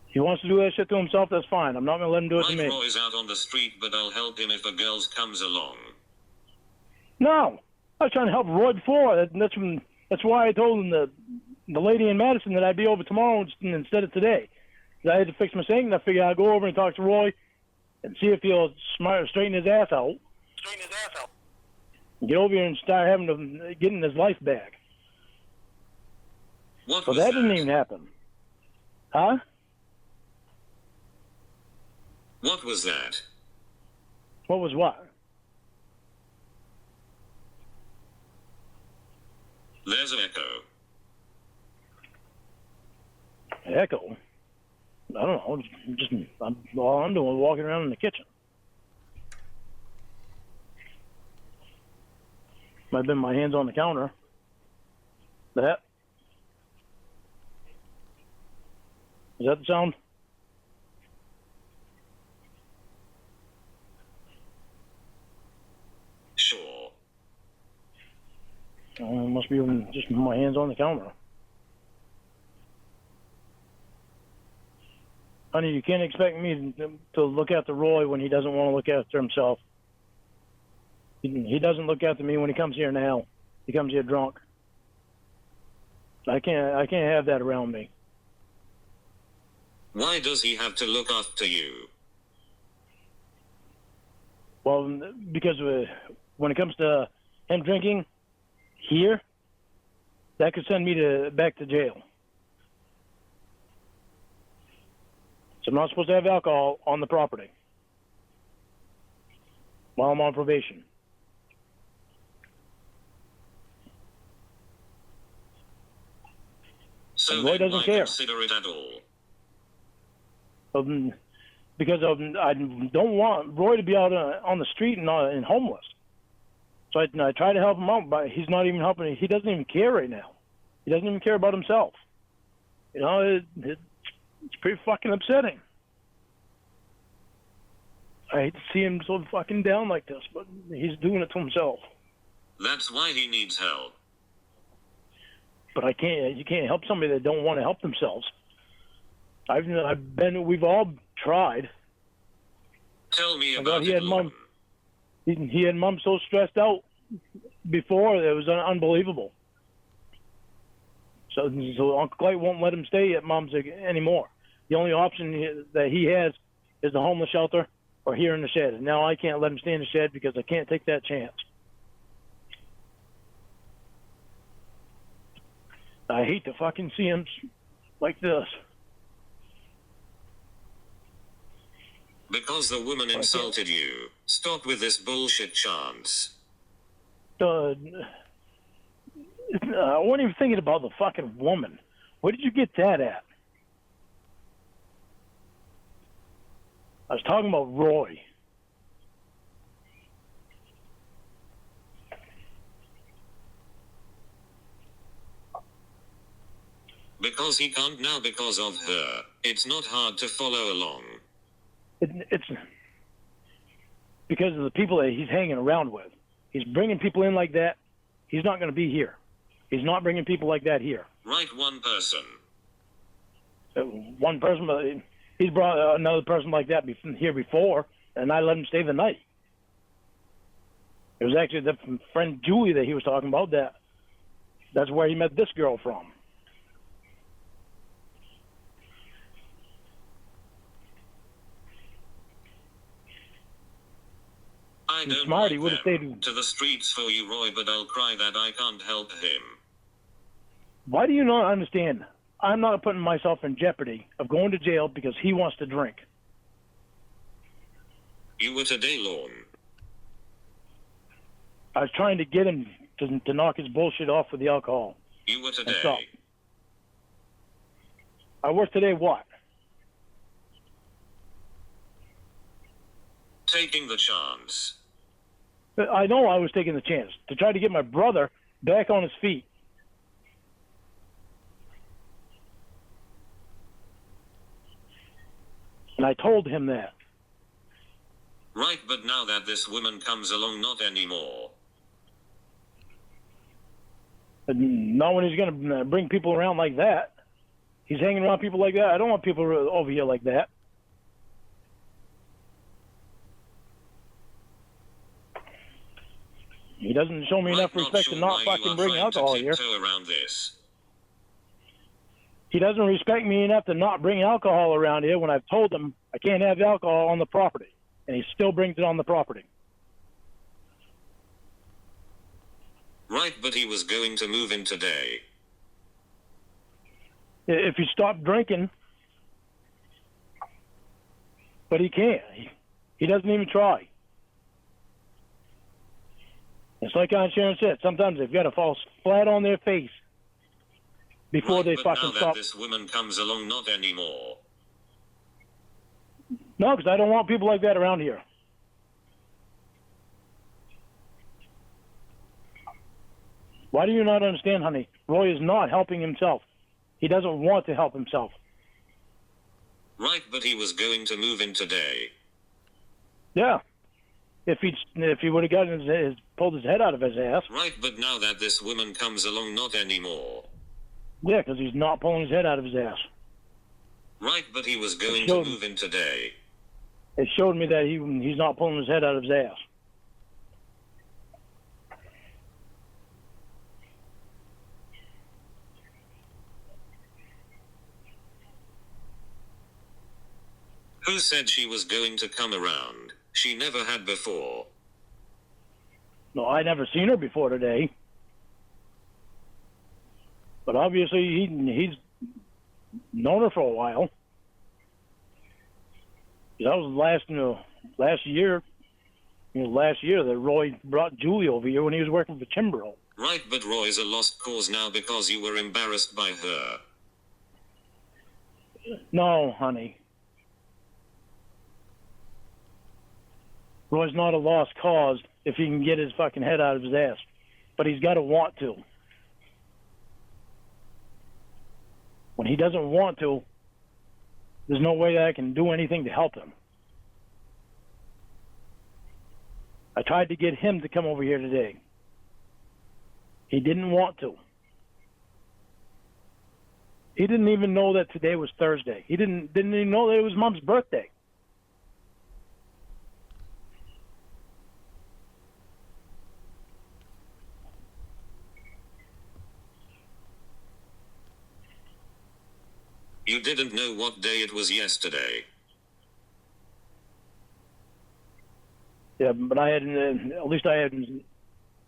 He wants to do that shit to himself, that's fine. I'm not going to let him do it to Mike me. Roy's out on the street, but I'll help him if a girl comes along. No. I was trying to help Roy before. That's why I told him the lady in Madison that I'd be over tomorrow instead of today. 'Cause I had to fix my sink, and I figured I'd go over and talk to Roy and see if he'll straighten his ass out. And get over here and start having to getting his life back. What So was that didn't even happen. Huh? What was that? What was what? There's an echo. Echo? I don't know. All I'm doing is walking around in the kitchen. Might have been my hands on the counter. That? Is that the sound? Sure. Must be just my hands on the counter. Honey, you can't expect me to look after Roy when he doesn't want to look after himself. He doesn't look after me when he comes here now. He comes here drunk. I can't have that around me. Why does he have to look after you? Well, because when it comes to him drinking here, that could send me back to jail. So I'm not supposed to have alcohol on the property while I'm on probation. So And Roy then doesn't why care. consider it at all? Because I don't want Roy to be out on the street and homeless. So I try to help him out, but he's not even helping. He doesn't even care right now. He doesn't even care about himself. You know, it's pretty fucking upsetting. I hate to see him so fucking down like this, but he's doing it to himself. That's why he needs help. But you can't help somebody that don't want to help themselves. We've all tried. Tell me God, about he it, had Lorne. He had Mom so stressed out before, it was unbelievable. So Uncle Clay won't let him stay at Mom's anymore. The only option that he has is the homeless shelter or here in the shed. And now I can't let him stay in the shed because I can't take that chance. I hate to fucking see him like this. Because the woman insulted you. Stop with this bullshit, Chance. I wasn't even thinking about the fucking woman. Where did you get that at? I was talking about Roy. Because he can't now because of her. It's not hard to follow along. It's because of the people that he's hanging around with. He's bringing people in like that. He's not going to be here. He's not bringing people like that here. Right, one person. One person, but he's brought another person like that here before, and I let him stay the night. It was actually the friend Julie that he was talking about. That's where he met this girl from. I don't Smart, he like would have them. stayed. To the streets for you, Roy, but I'll cry that I can't help him. Why do you not understand? I'm not putting myself in jeopardy of going to jail because he wants to drink. You were today, Lorne. I was trying to get him to knock his bullshit off with the alcohol. You were And today. stop. I worked today what? Taking the chance. I know I was taking the chance to try to get my brother back on his feet. And I told him that. Right, but now that this woman comes along, not anymore. And not when he's going to bring people around like that. He's hanging around people like that. I don't want people over here like that. He doesn't show me enough Right, respect sure to not why you fucking are bring trying alcohol to here. tiptoe around this. He doesn't respect me enough to not bring alcohol around here when I've told him I can't have alcohol on the property. And he still brings it on the property. Right, but he was going to move in today. If he stopped drinking, but he can't. He doesn't even try. It's like Aunt Sharon said, sometimes they've got to fall flat on their face before Right, they but fucking now that stop. this woman comes along, not anymore. No, because I don't want people like that around here. Why do you not understand, honey? Roy is not helping himself. He doesn't want to help himself. Right, but he was going to move in today. Yeah. If he would have gotten pulled his head out of his ass. Right, but now that this woman comes along, not anymore. Yeah, because he's not pulling his head out of his ass. Right, but he was going to showed- move in today. It showed me that he's not pulling his head out of his ass. Who said she was going to come around? She never had before. No, I never seen her before today. But obviously he's known her for a while. That was last year. Last year that Roy brought Julie over here when he was working for Chimbro. Right, but Roy's a lost cause now because you were embarrassed by her. No, honey. Roy's not a lost cause if he can get his fucking head out of his ass. But he's got to want to. When he doesn't want to, there's no way that I can do anything to help him. I tried to get him to come over here today. He didn't want to. He didn't even know that today was Thursday. He didn't even know that it was Mom's birthday. You didn't know what day it was yesterday. Yeah, but I had at least I had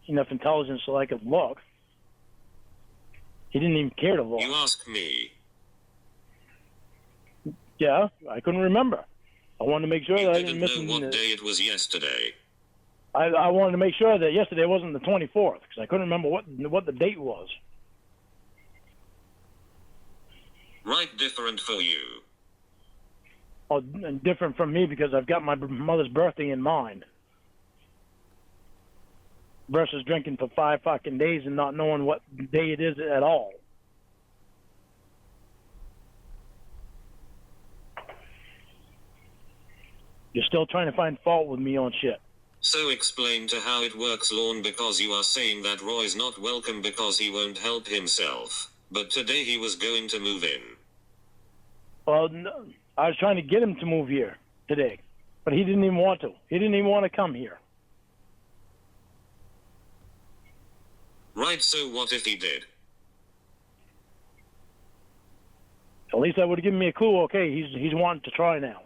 enough intelligence so I could look. He didn't even care to look. You asked me. Yeah, I couldn't remember. I wanted to make sure You that I didn't didn't know miss. what day it was yesterday. I wanted to make sure that yesterday wasn't the 24th because I couldn't remember what the date was. Right, different for you. Oh, and different from me because I've got my mother's birthday in mind. Versus drinking for 5 fucking days and not knowing what day it is at all. You're still trying to find fault with me on shit. So explain to how it works, Lorne, because you are saying that Roy's not welcome because he won't help himself. But today he was going to move in. Well, no, I was trying to get him to move here today, but he didn't even want to. He didn't even want to come here. Right, so what if he did? At least that would have given me a clue. Okay, he's wanting to try now.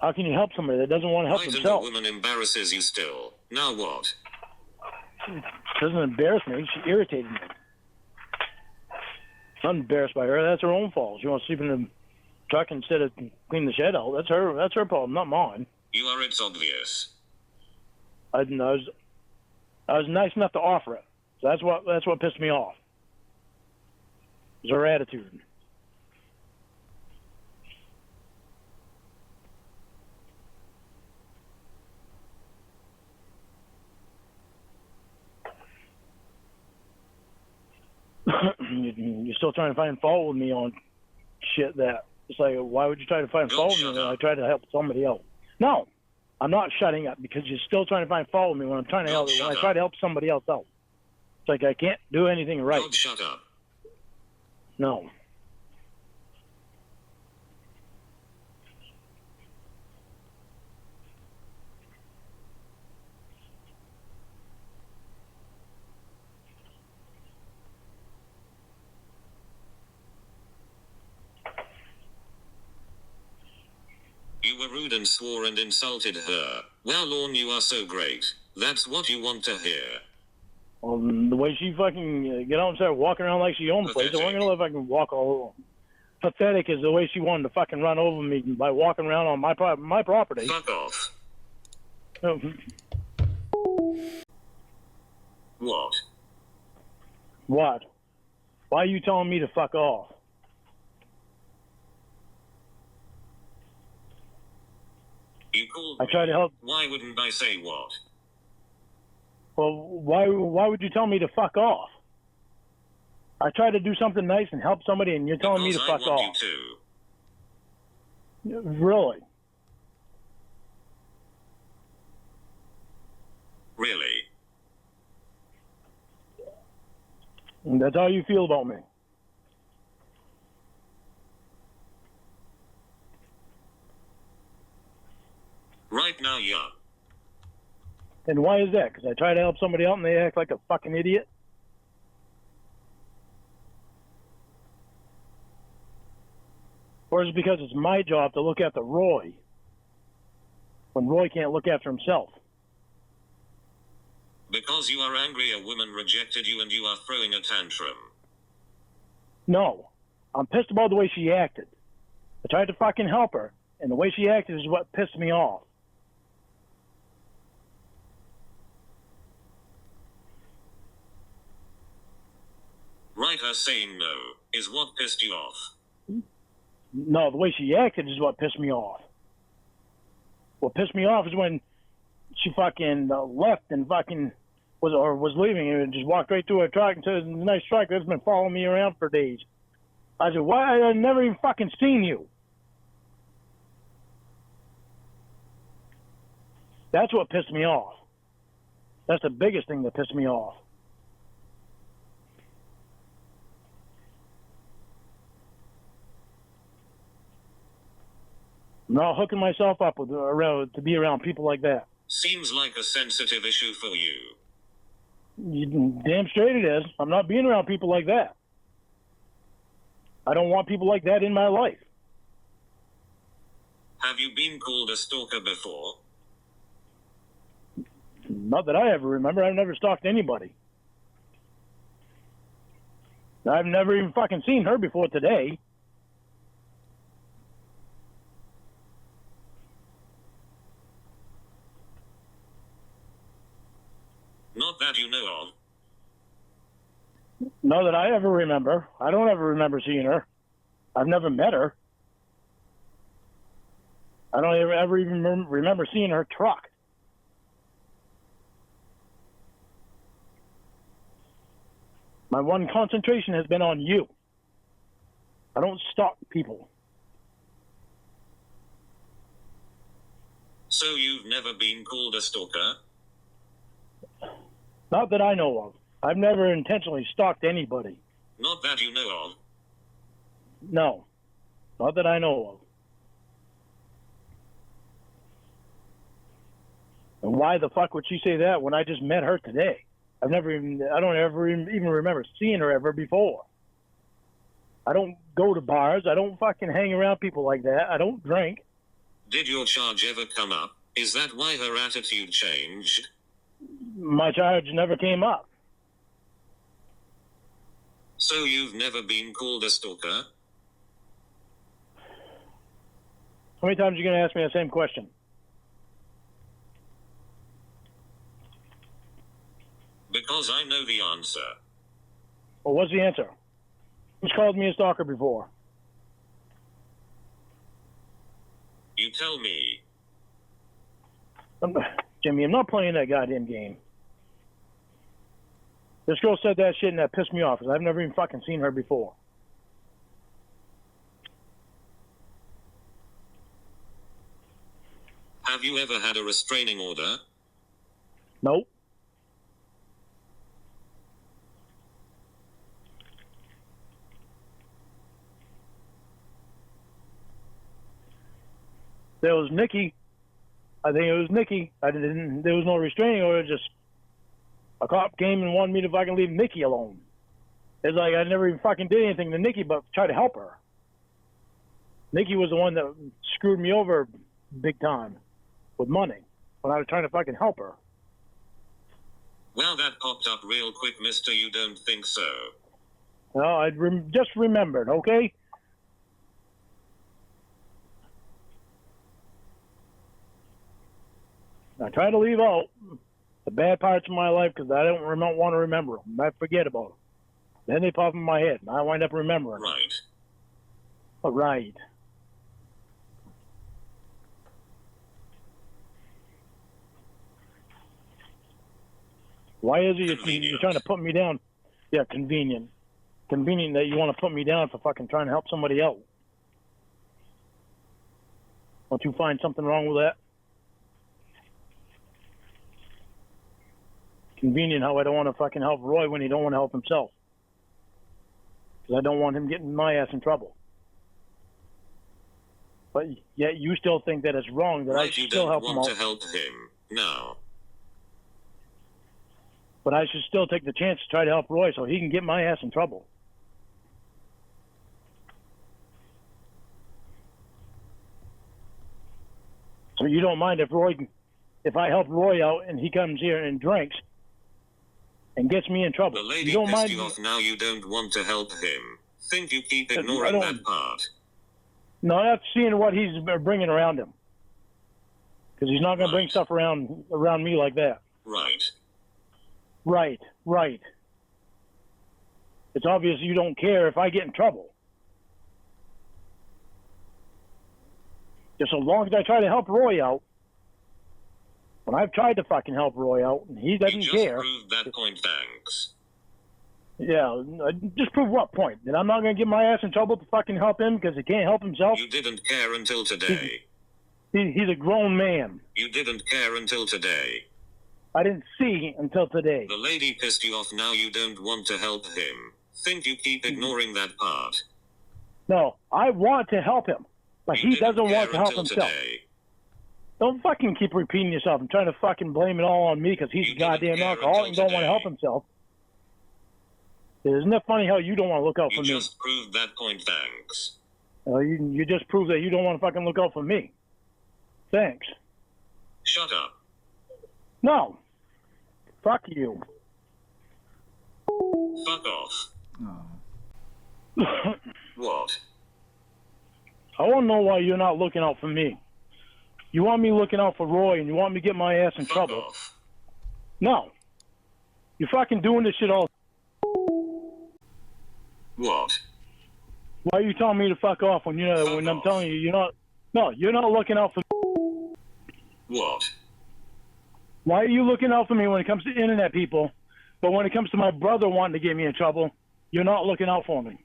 How can you help somebody that doesn't want to help Right, and the himself? woman embarrasses you still. Now what? It doesn't embarrass me. She irritated me. I'm not embarrassed by her. That's her own fault. She wants to sleep in the truck instead of clean the shed out. That's her problem, not mine. You are, it's obvious. I was nice enough to offer it. So that's what pissed me off. Is her attitude. You're still trying to find fault with me on shit that it's like, why would you try to find Don't fault with shut me when I up. try to help somebody else? No, I'm not shutting up because you're still trying to find fault with me when I'm trying to Don't help. When I shut try up. to help somebody else out, it's like I can't do anything right. God, shut up. No. You were rude and swore and insulted her. Well, Lorne, you are so great. That's what you want to hear. The way she fucking get out and start walking around like she owns the place, I wasn't gonna let if I can walk all over. Pathetic is the way she wanted to fucking run over me by walking around on my property. Fuck off. What? What? Why are you telling me to fuck off? You called I me. tried to help. Why wouldn't I say what? Well, why would you tell me to fuck off? I tried to do something nice and help somebody, and you're telling me to Because fuck I want off. you to. Really? Really? That's how you feel about me? Right now, yeah. And why is that? Because I try to help somebody out and they act like a fucking idiot? Or is it because it's my job to look after Roy when Roy can't look after himself? Because you are angry a woman rejected you and you are throwing a tantrum. No. I'm pissed about the way she acted. I tried to fucking help her, and the way she acted is what pissed me off. Right, her saying no is what pissed you off. No, the way she acted is what pissed me off. What pissed me off is when she fucking left and fucking was leaving and just walked right through her truck and said, "Nice truck that's been following me around for days." I said, "Why? I've never even fucking seen you." That's what pissed me off. That's the biggest thing that pissed me off. I'm not hooking myself up with to be around people like that. Seems like a sensitive issue for you. You damn straight it is. I'm not being around people like that. I don't want people like that in my life. Have you been called a stalker before? Not that I ever remember. I've never stalked anybody. I've never even fucking seen her before today. Not that you know of. Not that I ever remember. I don't ever remember seeing her. I've never met her. I don't ever even remember seeing her truck. My one concentration has been on you. I don't stalk people. So you've never been called a stalker? Not that I know of. I've never intentionally stalked anybody. Not that you know of. No. Not that I know of. And why the fuck would she say that when I just met her today? I don't ever even remember seeing her ever before. I don't go to bars. I don't fucking hang around people like that. I don't drink. Did your charge ever come up? Is that why her attitude changed? My charge never came up. So you've never been called a stalker? How many times are you going to ask me the same question? Because I know the answer. Well, what's the answer? Who's called me a stalker before? You tell me. Jimmy, I'm not playing that goddamn game. This girl said that shit and that pissed me off because I've never even fucking seen her before. Have you ever had a restraining order? Nope. There was Nikki. I think it was Nikki. There was no restraining order. Just a cop came and wanted me to fucking leave Nikki alone. It's like I never even fucking did anything to Nikki but try to help her. Nikki was the one that screwed me over big time with money when I was trying to fucking help her. Well, that popped up real quick, mister. You don't think so? No, I just remembered, okay? I try to leave out the bad parts of my life because I don't want to remember them. I forget about them. Then they pop in my head, and I wind up remembering. Right. All right. Why is it you're trying to put me down? Yeah, convenient. Convenient that you want to put me down for fucking trying to help somebody out. Don't you find something wrong with that? Convenient how I don't want to fucking help Roy when he don't want to help himself. Because I don't want him getting my ass in trouble. But yet you still think that it's wrong that I Right, should you still don't help him want out. to help him. No. But I should still take the chance to try to help Roy so he can get my ass in trouble. So you don't mind if I help Roy out and he comes here and drinks and gets me in trouble. The lady You don't pissed mind? you off, now you don't want to help him. Think you keep I ignoring don't- that part. No, that's seeing what he's bringing around him. Because he's not going to bring Right. stuff around me like that. Right. Right. It's obvious you don't care if I get in trouble. Just as long as I try to help Roy out. When I've tried to fucking help Roy out, and he You doesn't just care. proved that point, thanks. Yeah, just prove what point? That I'm not going to get my ass in trouble to fucking help him because he can't help himself? You didn't care until today. He's a grown man. You didn't care until today. I didn't see until today. The lady pissed you off, now you don't want to help him. Think you keep ignoring that part. No, I want to help him, but You he didn't doesn't want care to help until himself. today. Don't fucking keep repeating yourself. I'm trying to fucking blame it all on me because he's You a didn't goddamn care alcoholic and until don't want to help today. himself. Isn't it funny how you don't want to look out You for me? just proved that point, thanks. You just proved that you don't want to fucking look out for me. Thanks. Shut up. No. Fuck you. Fuck off. What? I want to know why you're not looking out for me. You want me looking out for Roy and you want me to get my ass in Fuck trouble. off. No. You're fucking doing this shit all. What? Why are you telling me to fuck off when when I'm off. telling you you're not? No, you're not looking out for. What? Why are you looking out for me when it comes to internet people, but when it comes to my brother wanting to get me in trouble, you're not looking out for me?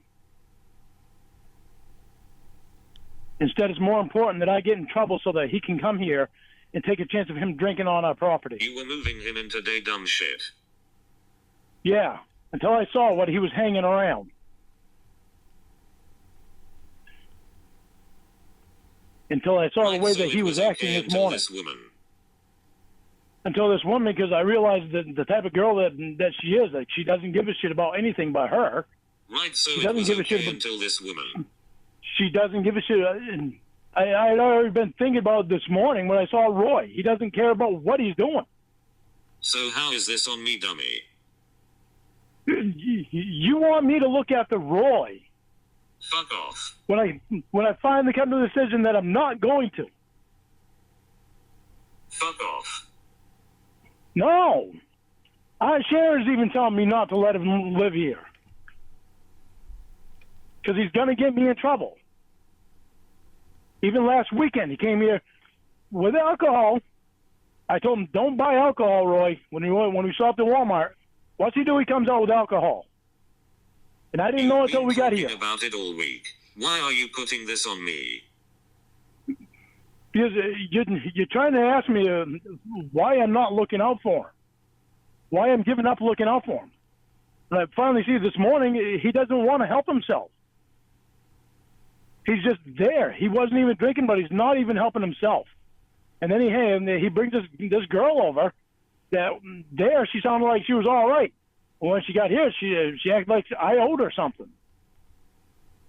Instead, it's more important that I get in trouble so that he can come here and take a chance of him drinking on our property. You were moving him into day dumb shit. Yeah, until I saw what he was hanging around. Until I saw Right, the way so that it he was okay acting this until morning. This woman. Until this woman, because I realized that the type of girl that she is, that she doesn't give a shit about anything but her. Right, so She it doesn't was give a okay shit about- until this woman. She doesn't give a shit. And I'd already been thinking about it this morning when I saw Roy. He doesn't care about what he's doing. So how is this on me, dummy? You want me to look after Roy Fuck off. when I finally come to the decision that I'm not going to. Fuck off. No. Sharon's even telling me not to let him live here. Because he's going to get me in trouble. Even last weekend, he came here with alcohol. I told him, don't buy alcohol, Roy, when we stopped at Walmart. What's he do? He comes out with alcohol. And I didn't know You've until been we got talking here. about it all week. Why are you putting this on me? Because you're trying to ask me why I'm not looking out for him. Why I'm giving up looking out for him. And I finally see this morning, he doesn't want to help himself. He's just there. He wasn't even drinking, but he's not even helping himself. And then he brings this girl over. That there, she sounded like she was all right. When she got here, she acted like I owed her something.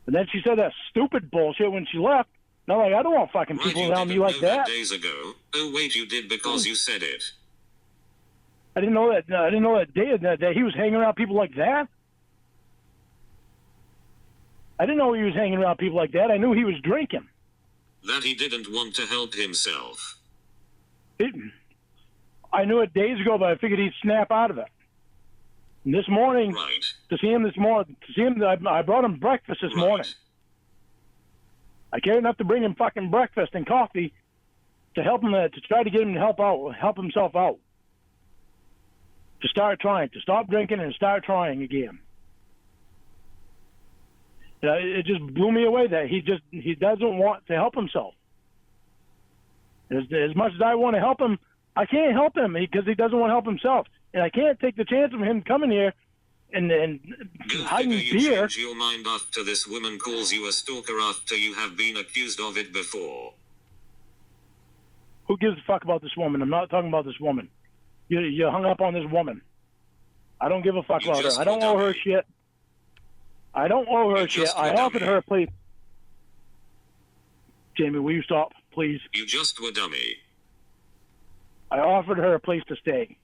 And then she said that stupid bullshit when she left. And I'm like, I don't want fucking Right, people you around me didn't like know that. days ago. Oh wait, you did because you said it. I didn't know that. I didn't know that he was hanging around people like that. I didn't know he was hanging around people like that. I knew he was drinking. That he didn't want to help himself. I knew it days ago, but I figured he'd snap out of it. And this morning, Right. I brought him breakfast this Right. morning. I cared enough to bring him fucking breakfast and coffee to help him, to try to get him to help himself out. To stop drinking and start trying again. It just blew me away that he doesn't want to help himself. As much as I want to help him, I can't help him because he doesn't want to help himself. And I can't take the chance of him coming here and Go hiding figure you beer. change your mind after this woman calls you a stalker after you have been accused of it before. Who gives a fuck about this woman? I'm not talking about this woman. You hung up on this woman. I don't give a fuck You about her. just I don't were owe her dummy. shit. I don't owe her You shit. just I were offered dummy. her a place. Jamie, will you stop, please? You just were dummy. I offered her a place to stay.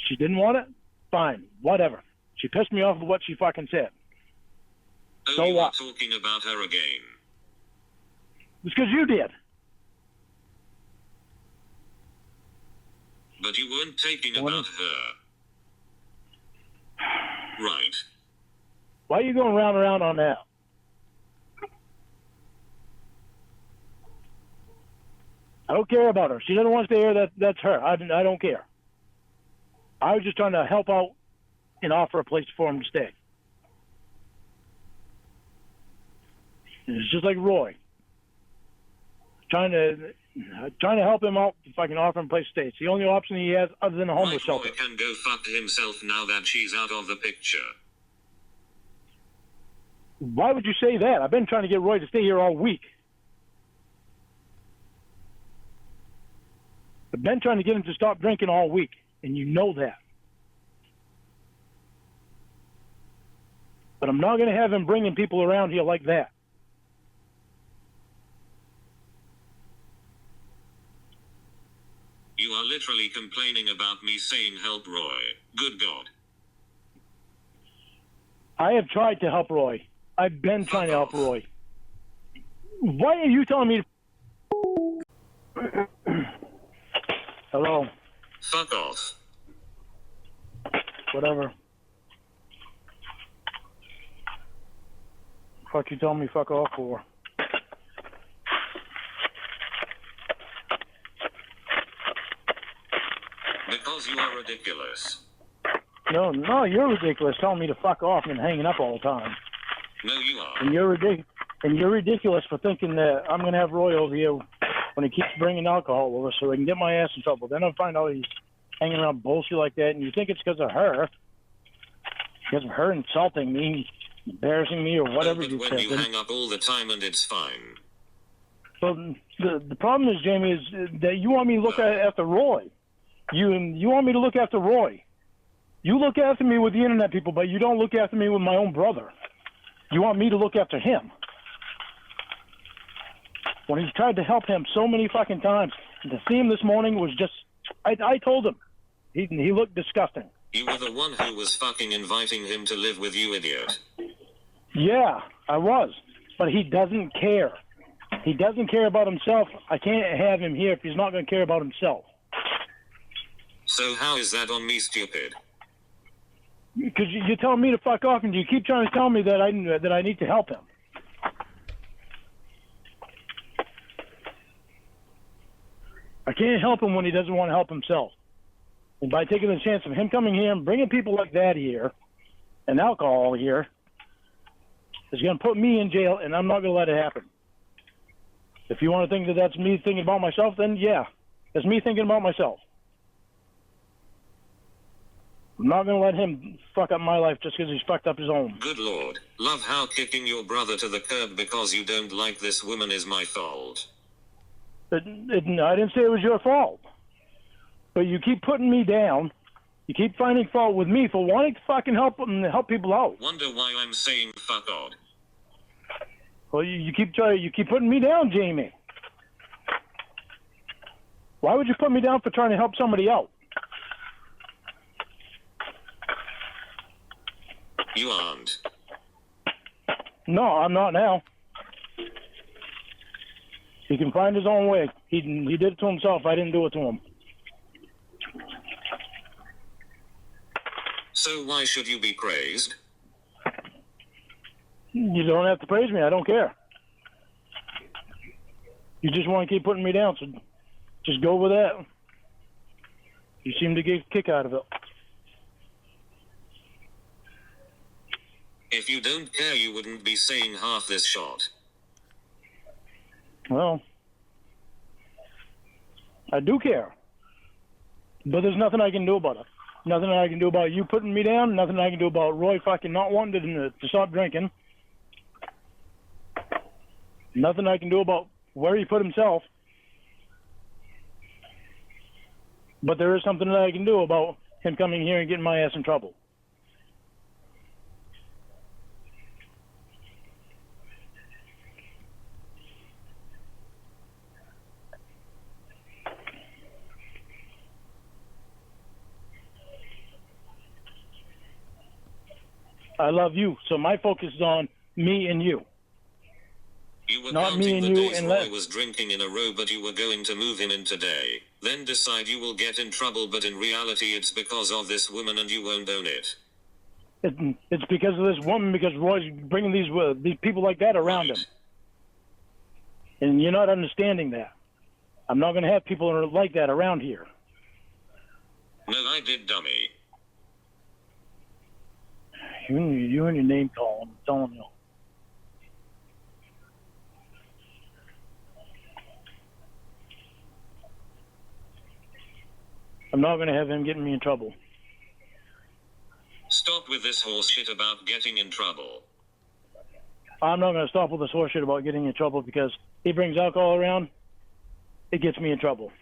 She didn't want it? Fine. Whatever. She pissed me off with what she fucking said. Oh, So you what? are talking about her again. It's because you did. But you weren't taking What about her. Right. Why are you going round and round on that? I don't care about her. She doesn't want to stay here. That's her. I don't care. I was just trying to help out and offer a place for him to stay. It's just like Roy. trying to help him out if I can offer him a place to stay. It's the only option he has other than a homeless Right, Roy shelter. can go fuck himself now that she's out of the picture. Why would you say that? I've been trying to get Roy to stay here all week. I've been trying to get him to stop drinking all week, and you know that. But I'm not going to have him bringing people around here like that. You are literally complaining about me saying help Roy. Good God. I have tried to help Roy. I've been trying to help Roy. Why are you telling me to... Hello? Fuck off. Whatever. Fuck you telling me fuck off for? Because you are ridiculous. No, you're ridiculous telling me to fuck off and hanging up all the time. No, you are. And you're ridiculous for thinking that I'm going to have Roy over here when he keeps bringing alcohol over so I can get my ass in trouble. Then I'll find out he's hanging around bullshit like that, and you think it's because of her. Because of her insulting me, embarrassing me, or whatever but you when said. you hang up all the time and it's fine. So the problem is, Jamie, is that you want me to look after Roy. You want me to look after Roy. You look after me with the internet people, but you don't look after me with my own brother. You want me to look after him. When he's tried to help him so many fucking times, and to see him this morning was just... I told him. He looked disgusting. You were the one who was fucking inviting him to live with you, idiot. Yeah, I was. But he doesn't care. He doesn't care about himself. I can't have him here if he's not going to care about himself. So how is that on me, stupid? Because you're telling me to fuck off, and you keep trying to tell me that I need to help him. I can't help him when he doesn't want to help himself. And by taking the chance of him coming here and bringing people like that here, and alcohol here, is going to put me in jail, and I'm not going to let it happen. If you want to think that that's me thinking about myself, then yeah, that's me thinking about myself. I'm not going to let him fuck up my life just because he's fucked up his own. Good Lord. Love how kicking your brother to the curb because you don't like this woman is my fault. I didn't say it was your fault. But you keep putting me down. You keep finding fault with me for wanting to fucking help people out. Wonder why I'm saying fuck odd. Well, you keep putting me down, Jamie. Why would you put me down for trying to help somebody out? You aren't. No, I'm not now. He can find his own way. He did it to himself. I didn't do it to him. So why should you be praised? You don't have to praise me. I don't care. You just want to keep putting me down, so just go with that. You seem to get a kick out of it. If you don't care, you wouldn't be saying half this shot. Well, I do care. But there's nothing I can do about it. Nothing I can do about you putting me down. Nothing I can do about Roy fucking not wanting to stop drinking. Nothing I can do about where he put himself. But there is something that I can do about him coming here and getting my ass in trouble. I love you, so my focus is on me and you. You were Not me counting and the you days and Roy was drinking in a row, but you were going to move him in today. Then decide you will get in trouble, but in reality it's because of this woman and you won't own it. It's because of this woman, because Roy's bringing these people like that around him. And you're not understanding that. I'm not going to have people like that around here. No, I did, dummy. You and your name calling, I'm telling you. I'm not going to have him getting me in trouble. Stop with this horse shit about getting in trouble. I'm not going to stop with this horse shit about getting in trouble because he brings alcohol around. It gets me in trouble.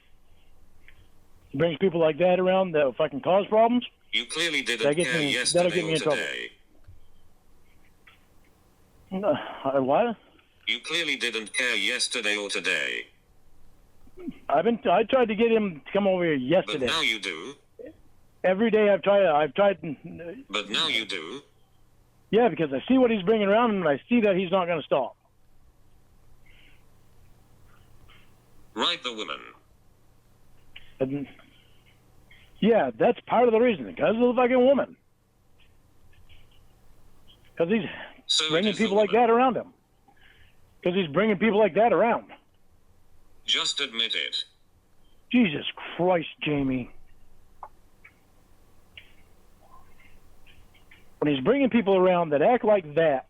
He brings people like that around that fucking cause problems. You clearly That didn't gets care me- yesterday that'll get me or in trouble. today. What? You clearly didn't care yesterday or today. I tried to get him to come over here But yesterday. now you do. Every day I've tried. But now you do. Yeah, because I see what he's bringing around and I see that he's not going to stop. Right, the woman. And yeah, that's part of the reason. Because of the fucking woman. Because he's So it bringing is the people like woman. that around him. Because he's bringing people like that around. Just admit it. Jesus Christ, Jamie. When he's bringing people around that act like that,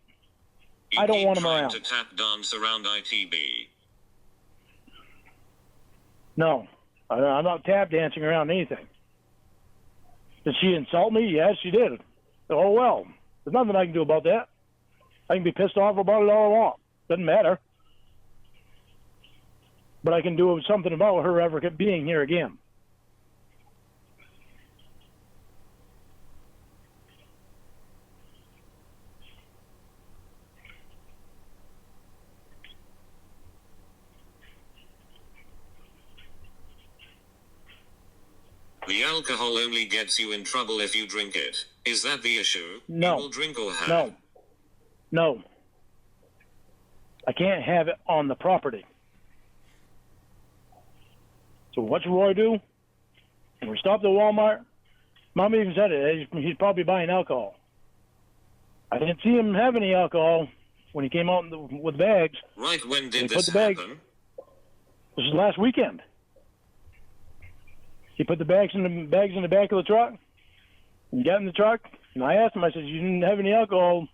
You I don't keep want him trying around. to tap dance around ITB. no. I'm not tap dancing around anything. Did she insult me? Yes, she did. Oh, well. There's nothing I can do about that. I can be pissed off about it all I want. Doesn't matter. But I can do something about her ever being here again. The alcohol only gets you in trouble if you drink it. Is that the issue? No. You will drink or have. No. No. I can't have it on the property. So what's Roy do? When we stopped at Walmart, Mom even said it. He's probably buying alcohol. I didn't see him have any alcohol when he came out with bags. Right, when He did put this the bag- happen? This is last weekend. He put the bags in the back of the truck. He got in the truck, and I asked him. I said, "You didn't have any alcohol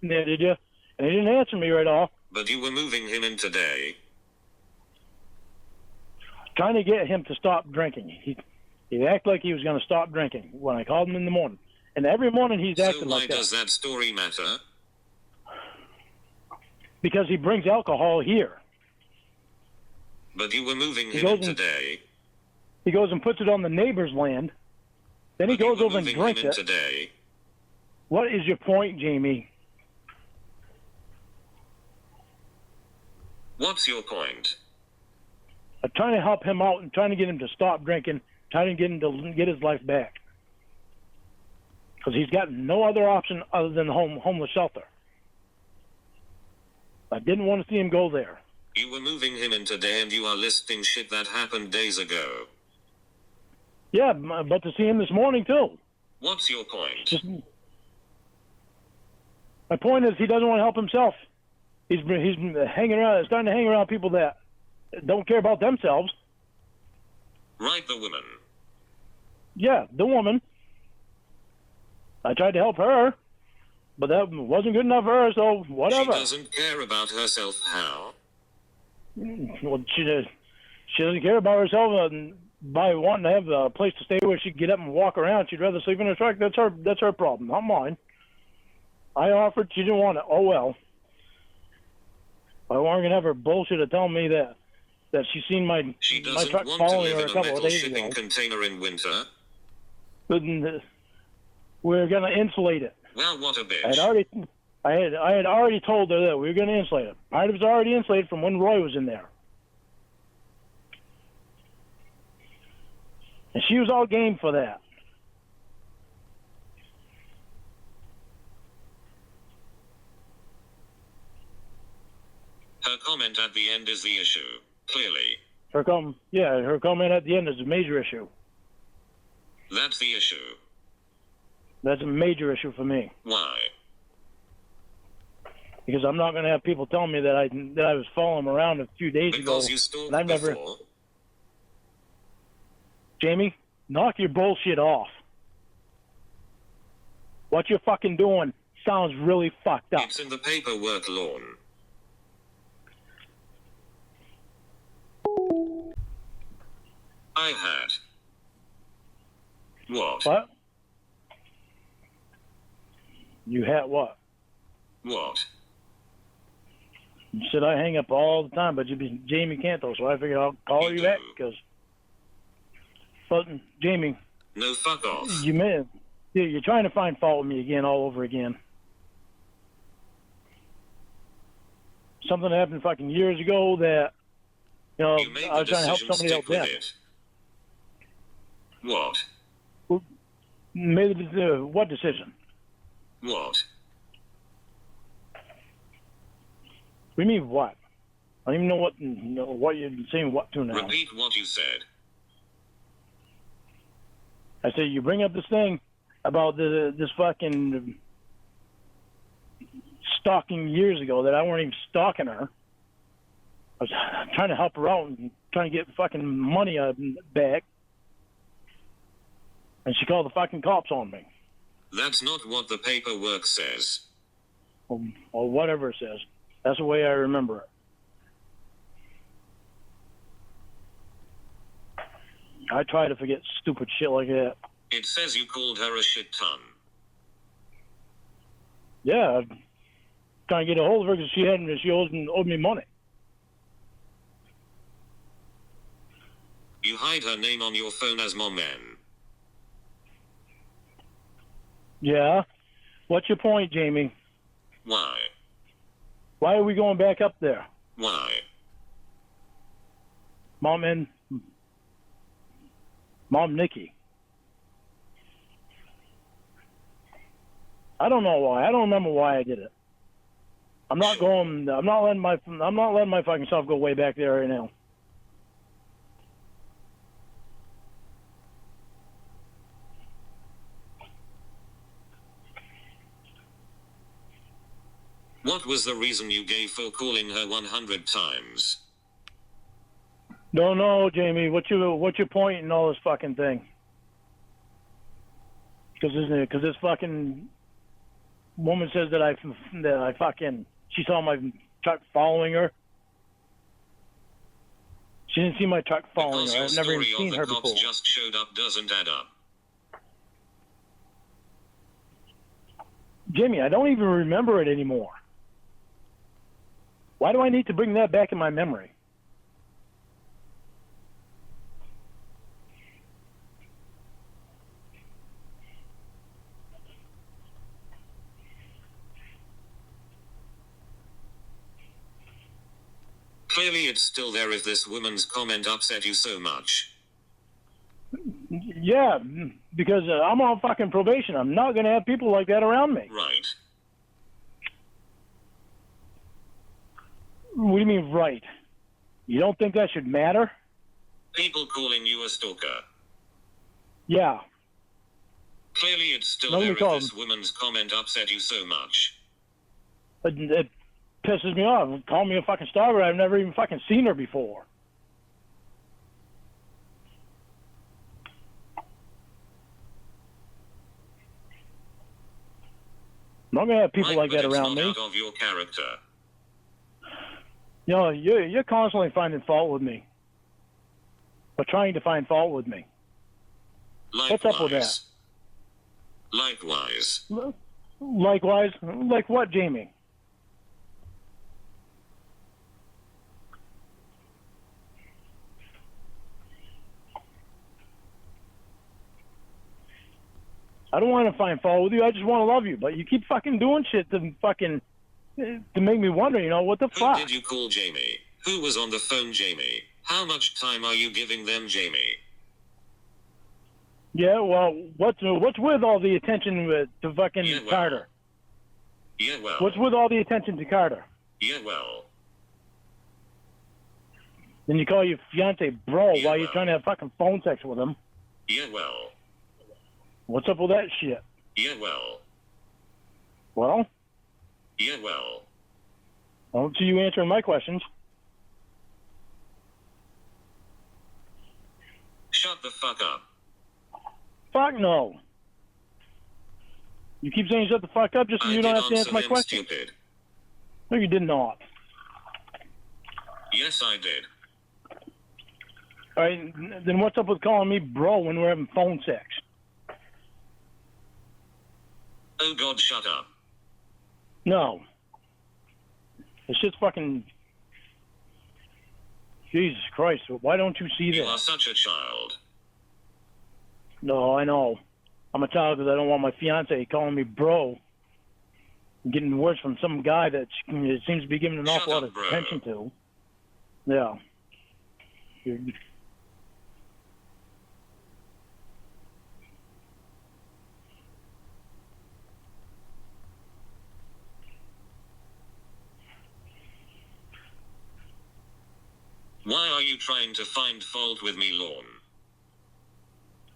in there, did you?" And he didn't answer me right off. But you were moving him in today. Trying to get him to stop drinking. He acted like he was going to stop drinking when I called him in the morning. And every morning he's So acting why like that does that story matter? because he brings alcohol here. But you were moving He him in goes and- today. He goes and puts it on the neighbor's land. Then he But you goes were over and moving drinks him in it. today. What is your point, Jamie? What's your point? I'm trying to help him out and trying to get him to stop drinking, trying to get him to get his life back. Because he's got no other option other than the homeless shelter. I didn't want to see him go there. You were moving him in today and you are listing shit that happened days ago. Yeah, but to see him this morning too. What's your point? Just my point is he doesn't want to help himself. He's hanging around, starting to hang around people that don't care about themselves. Right, the woman. Yeah, the woman. I tried to help her, but that wasn't good enough for her. So whatever. She doesn't care about herself how? Well, she doesn't care about herself. By wanting to have a place to stay where she can get up and walk around, she'd rather sleep in her truck. That's her problem, not mine. I offered, she didn't want it. Oh well. I wasn't gonna have her bullshit to tell me that she's seen my She my doesn't truck want to following live her in a a couple of metal days shipping ago. container in winter. But we're gonna insulate it. Well, what a I had bitch. already told her that we were gonna insulate it. Part of it's already insulated from when Roy was in there. And she was all game for that. Her comment at the end is the issue. Clearly. Her comment at the end is a major issue. That's the issue. That's a major issue for me Why? because I'm not going to have people telling me that I was following them around a few days ago. Because you stalked and I've never, before? Jamie, knock your bullshit off. What you're fucking doing sounds really fucked up. It's in the paperwork, Lorne. I had. What? What? You had what? What? You said I hang up all the time, but you'd be Jamie Canto, so I figured I'll call you back because. But Jamie, No, fuck off. you're trying to find fault with me again, all over again. Something happened fucking years ago that, You made I the was trying to help decision, somebody else stick with out. it. What? Made what decision? What? What do you mean what? I don't even know what you're saying what to now. Repeat what you said. I said you bring up this thing about this fucking stalking years ago that I weren't even stalking her. I was trying to help her out and trying to get fucking money back. And she called the fucking cops on me. That's not what the paperwork says. Or whatever it says. That's the way I remember it. I try to forget stupid shit like that. It says you called her a shit ton. Yeah, I'm trying to get a hold of her because she owed me money. You hide her name on your phone as Mom N. Yeah. What's your point, Jamie? Why? Why are we going back up there? Why? Mom Nikki. I don't know why. I don't remember why I did it. I'm not letting my fucking self go way back there right now. What was the reason you gave for calling her 100 times? No, Jamie. What's your point in all this fucking thing? Because this fucking woman says that I fucking she saw my truck following her. She didn't see my truck following her. I've never even seen her before. Because your story of the cops just showed up doesn't add up. Jimmy, I don't even remember it anymore. Why do I need to bring that back in my memory? Clearly it's still there if this woman's comment upset you so much. Yeah, because I'm on fucking probation. I'm not going to have people like that around me. Right. What do you mean, right? You don't think that should matter? People calling you a stalker. Yeah. Clearly it's still Nobody there if called. this woman's comment upset you so much. It pisses me off. Call me a fucking stalker. I've never even fucking seen her before. I'm not going to have people like Right, that but it's around not me. out of your character. You know, you're constantly finding fault with me. Or trying to find fault with me. Likewise. What's up with that? Likewise. Likewise? Like what, Jamie? I don't want to find fault with you. I just want to love you. But you keep fucking doing shit to make me wonder, what the Who fuck? did you call, Jamie? Who was on the phone, Jamie? How much time are you giving them, Jamie? Yeah, well, what's with all the attention to fucking Yeah, well. Carter? Yeah, well. What's with all the attention to Carter? Yeah, well. Then you call your fiance bro Yeah, while you're well. trying to have fucking phone sex with him. Yeah, well. What's up with that shit? Yeah, well. Well, Yeah, well. I don't see you answering my questions. Shut the fuck up. Fuck no. You keep saying shut the fuck up just so I you did don't have to answer my them, question. stupid. No, you did not. Yes, I did. All right, then what's up with calling me bro when we're having phone sex? Oh God, shut up. No. It's just fucking... Jesus Christ, why don't you see You are that? such a child. No, I know. I'm a child because I don't want my fiance calling me bro. Getting words from some guy that it seems to be giving an Shut awful lot up, of bro. attention to. Yeah. Why are you trying to find fault with me, Lorne?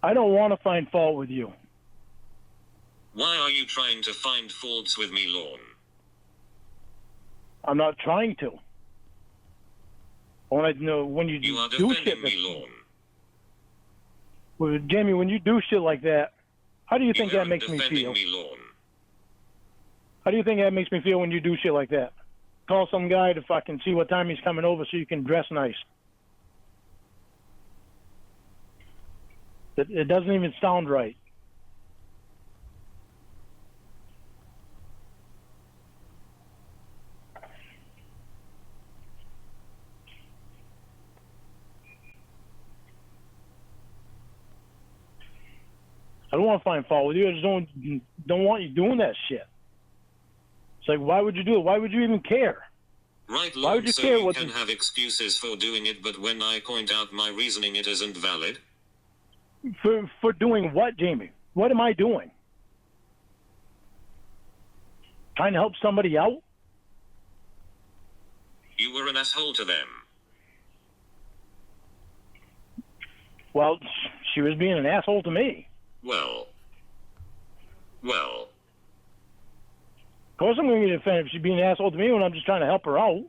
I don't want to find fault with you. Why are you trying to find faults with me, Lorne? I'm not trying to. When you You are do defending shit, me, Lorne. well, Jamie, when you do shit like that, how do you think You that aren't makes me defending feel? me, Lorne. How do you think that makes me feel when you do shit like that? Call some guy to fucking see what time he's coming over so you can dress nice. It doesn't even sound right. I don't want to find fault with you. I just don't want you doing that shit. It's like, why would you do it? Why would you even care? Right, Why Lorne, would you so care you what can the- have excuses for doing it, but when I point out my reasoning, it isn't valid? For doing what, Jamie? What am I doing? Trying to help somebody out? You were an asshole to them. Well, she was being an asshole to me. Well. Of course I'm going to get offended if she's being an asshole to me when I'm just trying to help her out.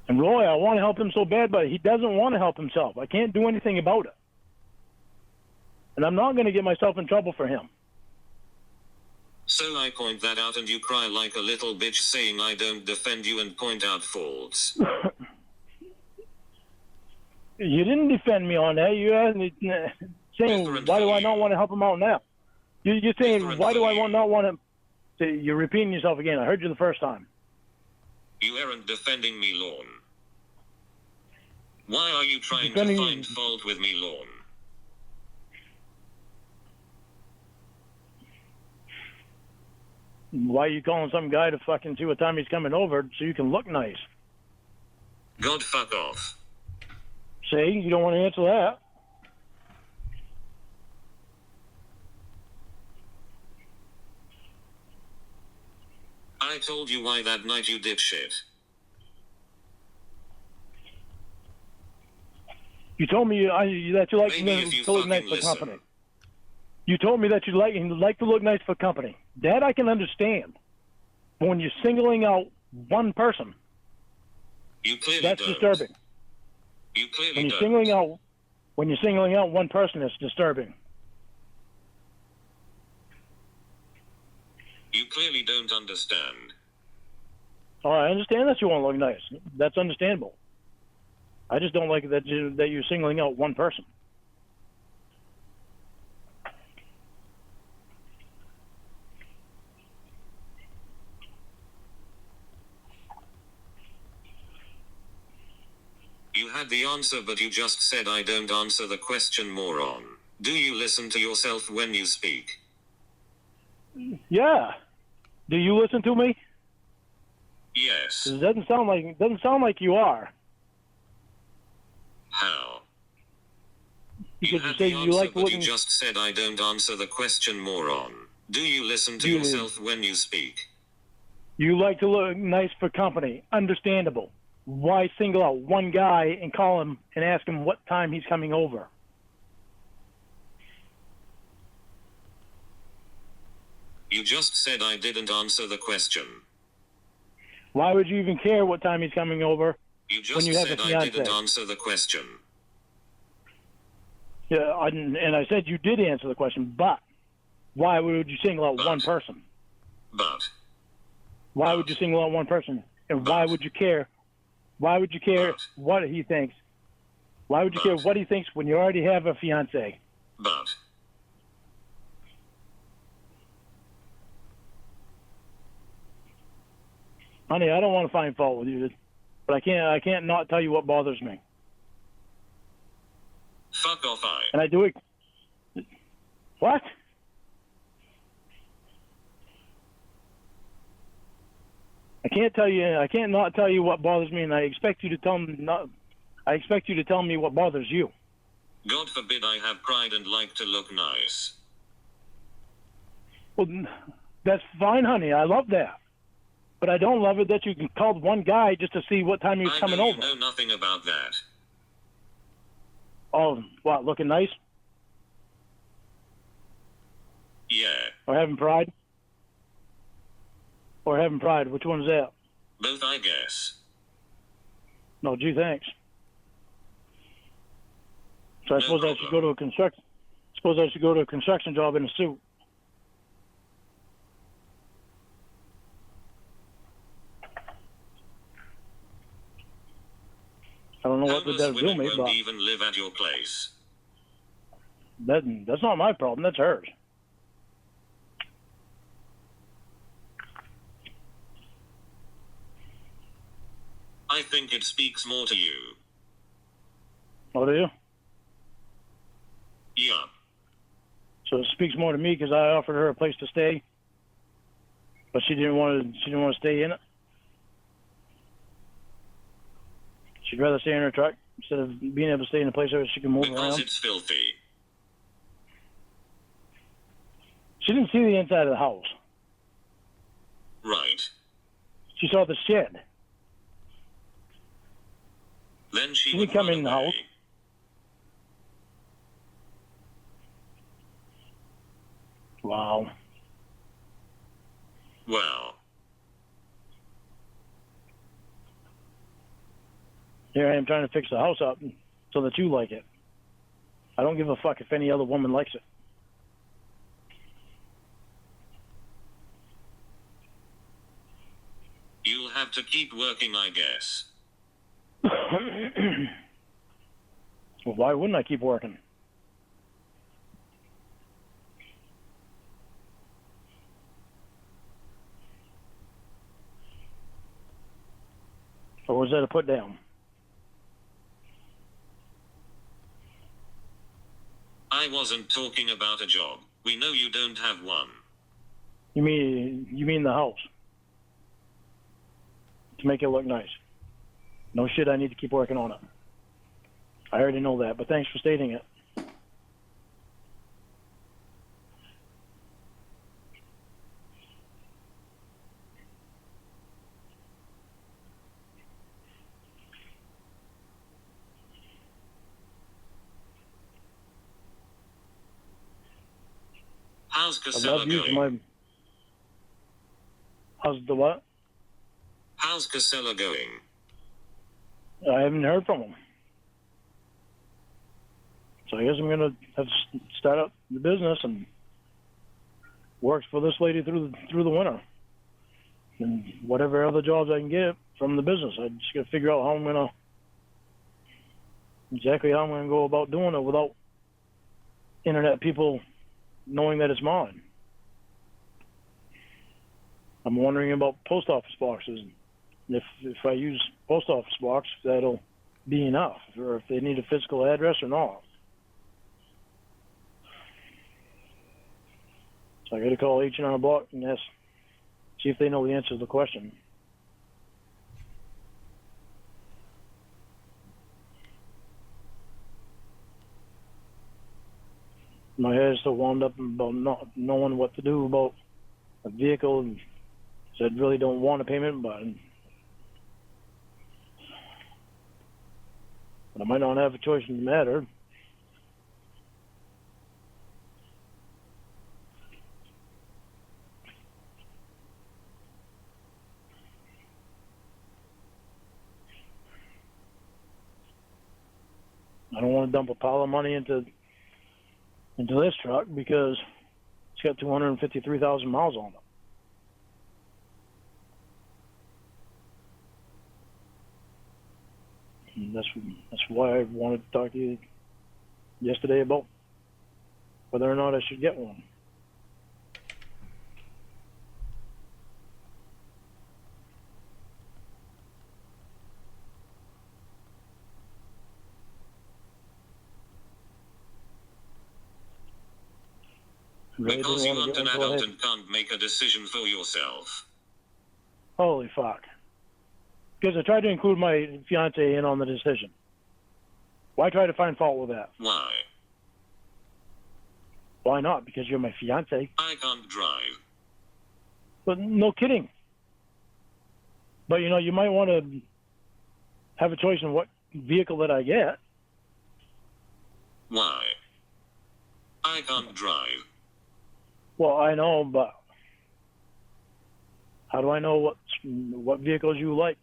And Roy, I want to help him so bad, but he doesn't want to help himself. I can't do anything about it. And I'm not going to get myself in trouble for him. So I point that out and you cry like a little bitch saying I don't defend you and point out faults. You didn't defend me on that. You asked me, saying, Different why do I for not you. want to help him out now? You're saying, Different why do for I you. not want to... You're repeating yourself again. I heard you the first time. You aren't defending me, Lorne. Why are you trying Defending to you. find fault with me, Lorne? Why are you calling some guy to fucking see what time he's coming over so you can look nice? God, fuck off. See, you don't want to answer that. I told you why that night, you dipshit. You told me that you like Maybe if you to look nice fucking for listen. company. You told me that you like to look nice for company. That I can understand. But when you're singling out one person, You clearly that's don't. disturbing. You clearly When you're don't. singling out one person, it's disturbing. You clearly don't understand. Oh, I understand that you want to look nice. That's understandable. I just don't like that you're singling out one person. You had the answer, but you just said I don't answer the question, moron. Do you listen to yourself when you speak? Yeah. Do you listen to me? Yes. 'Cause it doesn't sound like you are. How? Because you had say the you answer, like to but look. you just said I don't answer the question, moron. Do you listen to You- yourself when you speak? You like to look nice for company. Understandable. Why single out one guy and call him and ask him what time he's coming over? You just said I didn't answer the question. Why would you even care what time he's coming over? You just you have said a I didn't fiancé. answer the question. Yeah, and I said you did answer the question, but why would you single out But. one person? But Why would you single out one person? And why would you care? Why would you care what he thinks? Why would you care what he thinks when you already have a fiance? But Honey, I don't want to find fault with you, but I can't not tell you what bothers me. fuck off, And I do it. What? I can't tell you. I can't not tell you what bothers me, and I expect you to tell me not. I expect you to tell me what bothers you. God forbid I have pride and like to look nice. Well, that's fine, honey. I love that, but I don't love it that you called one guy just to see what time he was I coming know over. you know nothing about that. Oh, what? Looking nice Yeah, or having pride? Or having pride? Which one's that? both I guess. No, gee, thanks. So I No suppose I should problem. go to a construction. Suppose I should go to a construction job in a suit. I don't know what Homeless that would do women me, won't but even live at your place. that's not my problem. That's hers. I think it speaks more to you. Oh, do you? Yeah. So it speaks more to me because I offered her a place to stay, but she didn't want to. She didn't want to stay in it. She'd rather stay in her truck instead of being able to stay in a place where she can move Because around. it's filthy. She didn't see the inside of the house. Right. She saw the shed. Then she Can would you come run in the away. house? Wow. Well, Here I am trying to fix the house up so that you like it. I don't give a fuck if any other woman likes it. you'll have to keep working, I guess. Well, why wouldn't I keep working? Or was that a put down? I wasn't talking about a job. We know you don't have one. You mean the house? To make it look nice. No shit, I need to keep working on it. I already know that, but thanks for stating it. How's I Casella love you for going? my. How's the what? How's Casella going? I haven't heard from him. So I guess I'm gonna have to start up the business and work for this lady through the winter, and whatever other jobs I can get from the business. I just gotta figure out how I'm gonna go about doing it without internet people knowing that it's mine. I'm wondering about post office boxes. If I use post office box, that'll be enough, or if they need a physical address or not. So I got to call H&R Block and ask, see if they know the answer to the question. My head is still wound up about not knowing what to do about a vehicle, and said really don't want a payment, but I might not have a choice in the matter. I don't want to dump a pile of money into this truck because it's got 253,000 miles on it. And that's why I wanted to talk to you yesterday about whether or not I should get one. Really Because didn't you want aren't to an get one till I adult had- and can't make a decision for yourself. Holy fuck. Because I tried to include my fiance in on the decision. Why try to find fault with that? Why? Why not? Because you're my fiance. I can't drive. But no kidding. But you might want to have a choice in what vehicle that I get. Why? I can't drive. Well, I know, but how do I know what vehicles you like?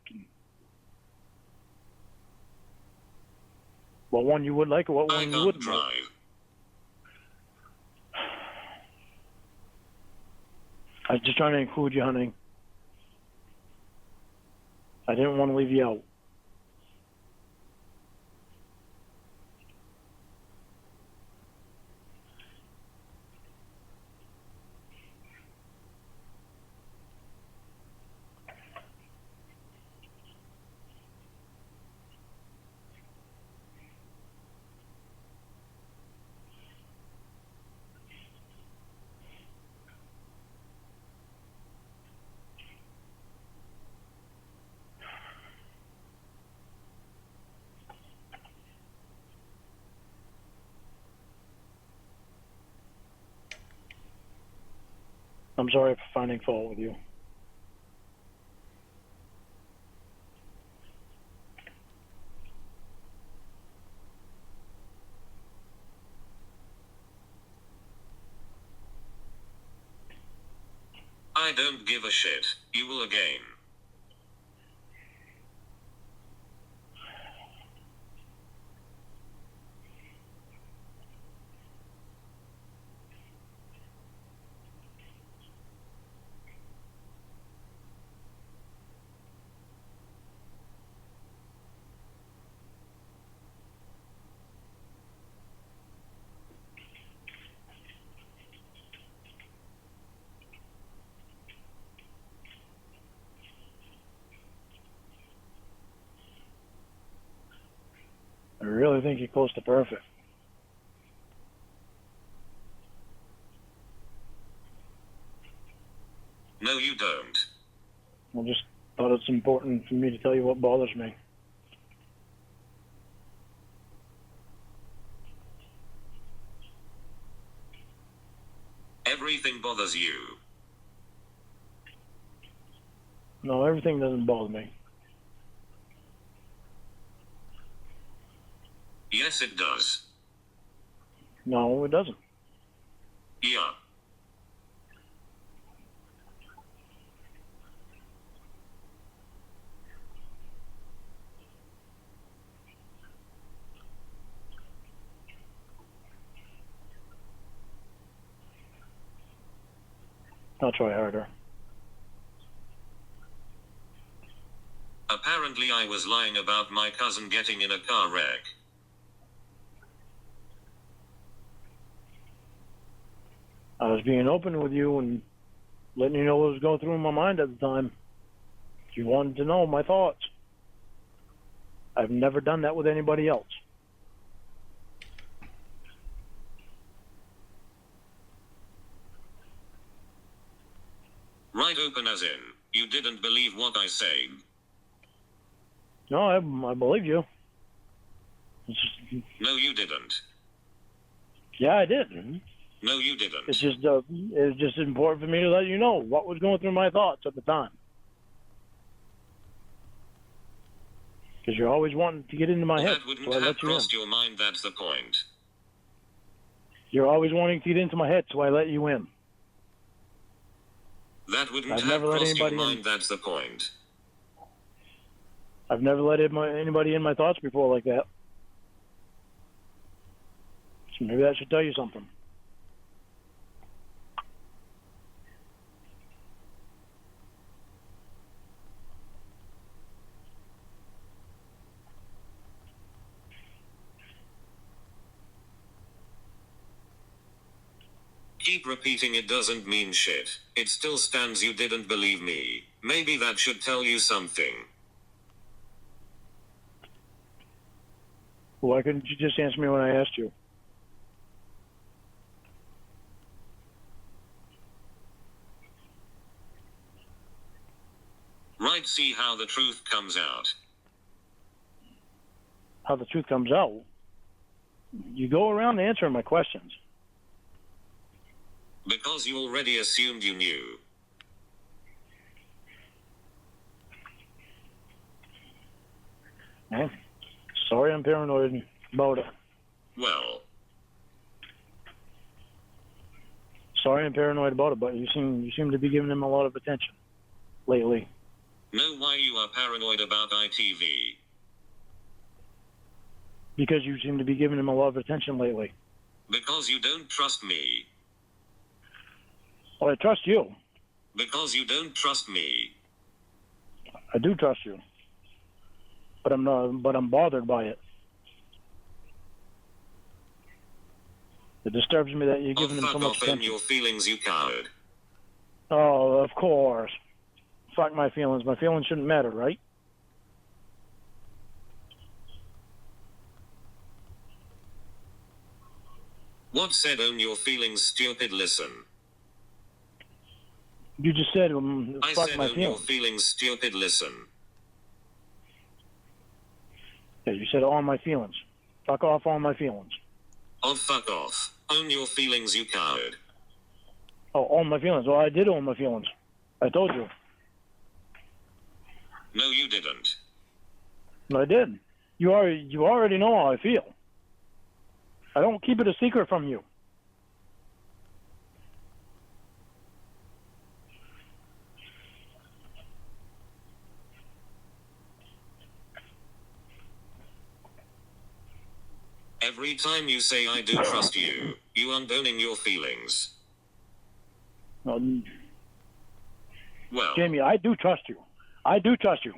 What one you would like or what I one you can't wouldn't like? drive. I was just trying to include you, honey. I didn't want to leave you out. I'm sorry for finding fault with you. I don't give a shit. You will again. I really think you're close to perfect. No, you don't. I just thought it's important for me to tell you what bothers me. Everything bothers you. No, everything doesn't bother me. Yes, it does. No, it doesn't. Yeah. I'll try harder. Apparently I was lying about my cousin getting in a car wreck. I was being open with you and letting you know what was going through my mind at the time. You wanted to know my thoughts. I've never done that with anybody else. Right, open as in, you didn't believe what I said. No, I believe you. It's just, No, you didn't. yeah, I did. No, you didn't. It's just important for me to let you know what was going through my thoughts at the time. Because you're always wanting to get into my head, That wouldn't so I have let you in. crossed your mind, that's the point. You're always wanting to get into my head, so I let you in. That wouldn't I've have never let crossed your anybody in. mind, that's the point. I've never let anybody in my thoughts before like that. So maybe that should tell you something. Keep repeating it doesn't mean shit. It still stands you didn't believe me. Maybe that should tell you something. Why couldn't you just answer me when I asked you? Right, see how the truth comes out. How the truth comes out? You go around answering my questions. Because you already assumed you knew. Eh? Sorry, I'm paranoid about it. Well, Sorry, I'm paranoid about it, but you seem to be giving him a lot of attention lately. know why you are paranoid about ITV. Because you seem to be giving him a lot of attention lately. Because you don't trust me. Well, I trust you. Because you don't trust me. I do trust you. But I'm bothered by it. It disturbs me that you're Oh, giving him so fuck much off, own attention. your feelings, you coward. Oh, of course. Fuck my feelings. My feelings shouldn't matter, right? What said own your feelings, stupid? Listen. You just said, I fuck said my own your feelings. feelings, stupid. Listen. Yeah, you said all my feelings. Fuck off all my feelings. Oh, fuck off. Own your feelings, you coward. Oh, all my feelings. Well, I did own my feelings. I told you. No, you didn't. I did. You already know how I feel. I don't keep it a secret from you. Every time you say I do trust you, you aren't owning your feelings. Um, Well, Jamie, I do trust you. I do trust you.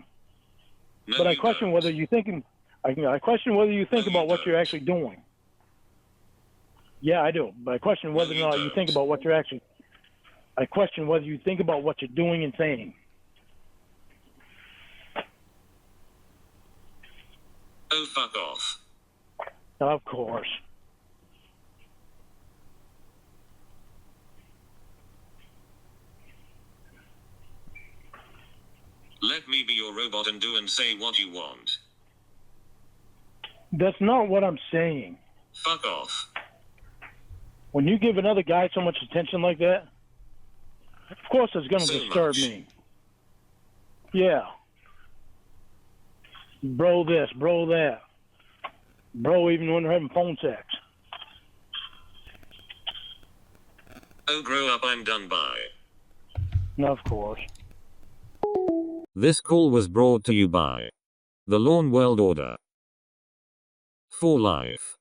no, But I you question don't. whether you thinking. I question whether you think No, you about what you're don't. actually doing. Yeah, I do. But I question whether you or not you think don't. about what you're actually. I question whether you think about what you're doing and saying. Oh, fuck off. Of course. Let me be your robot and do and say what you want. That's not what I'm saying. Fuck off. When you give another guy so much attention like that, of course it's going to So disturb much. me. Yeah. Bro this, bro that. Bro even when they're having phone sex. Oh, grow up, I'm done by. Of course. This call was brought to you by the Lawn World Order for Life.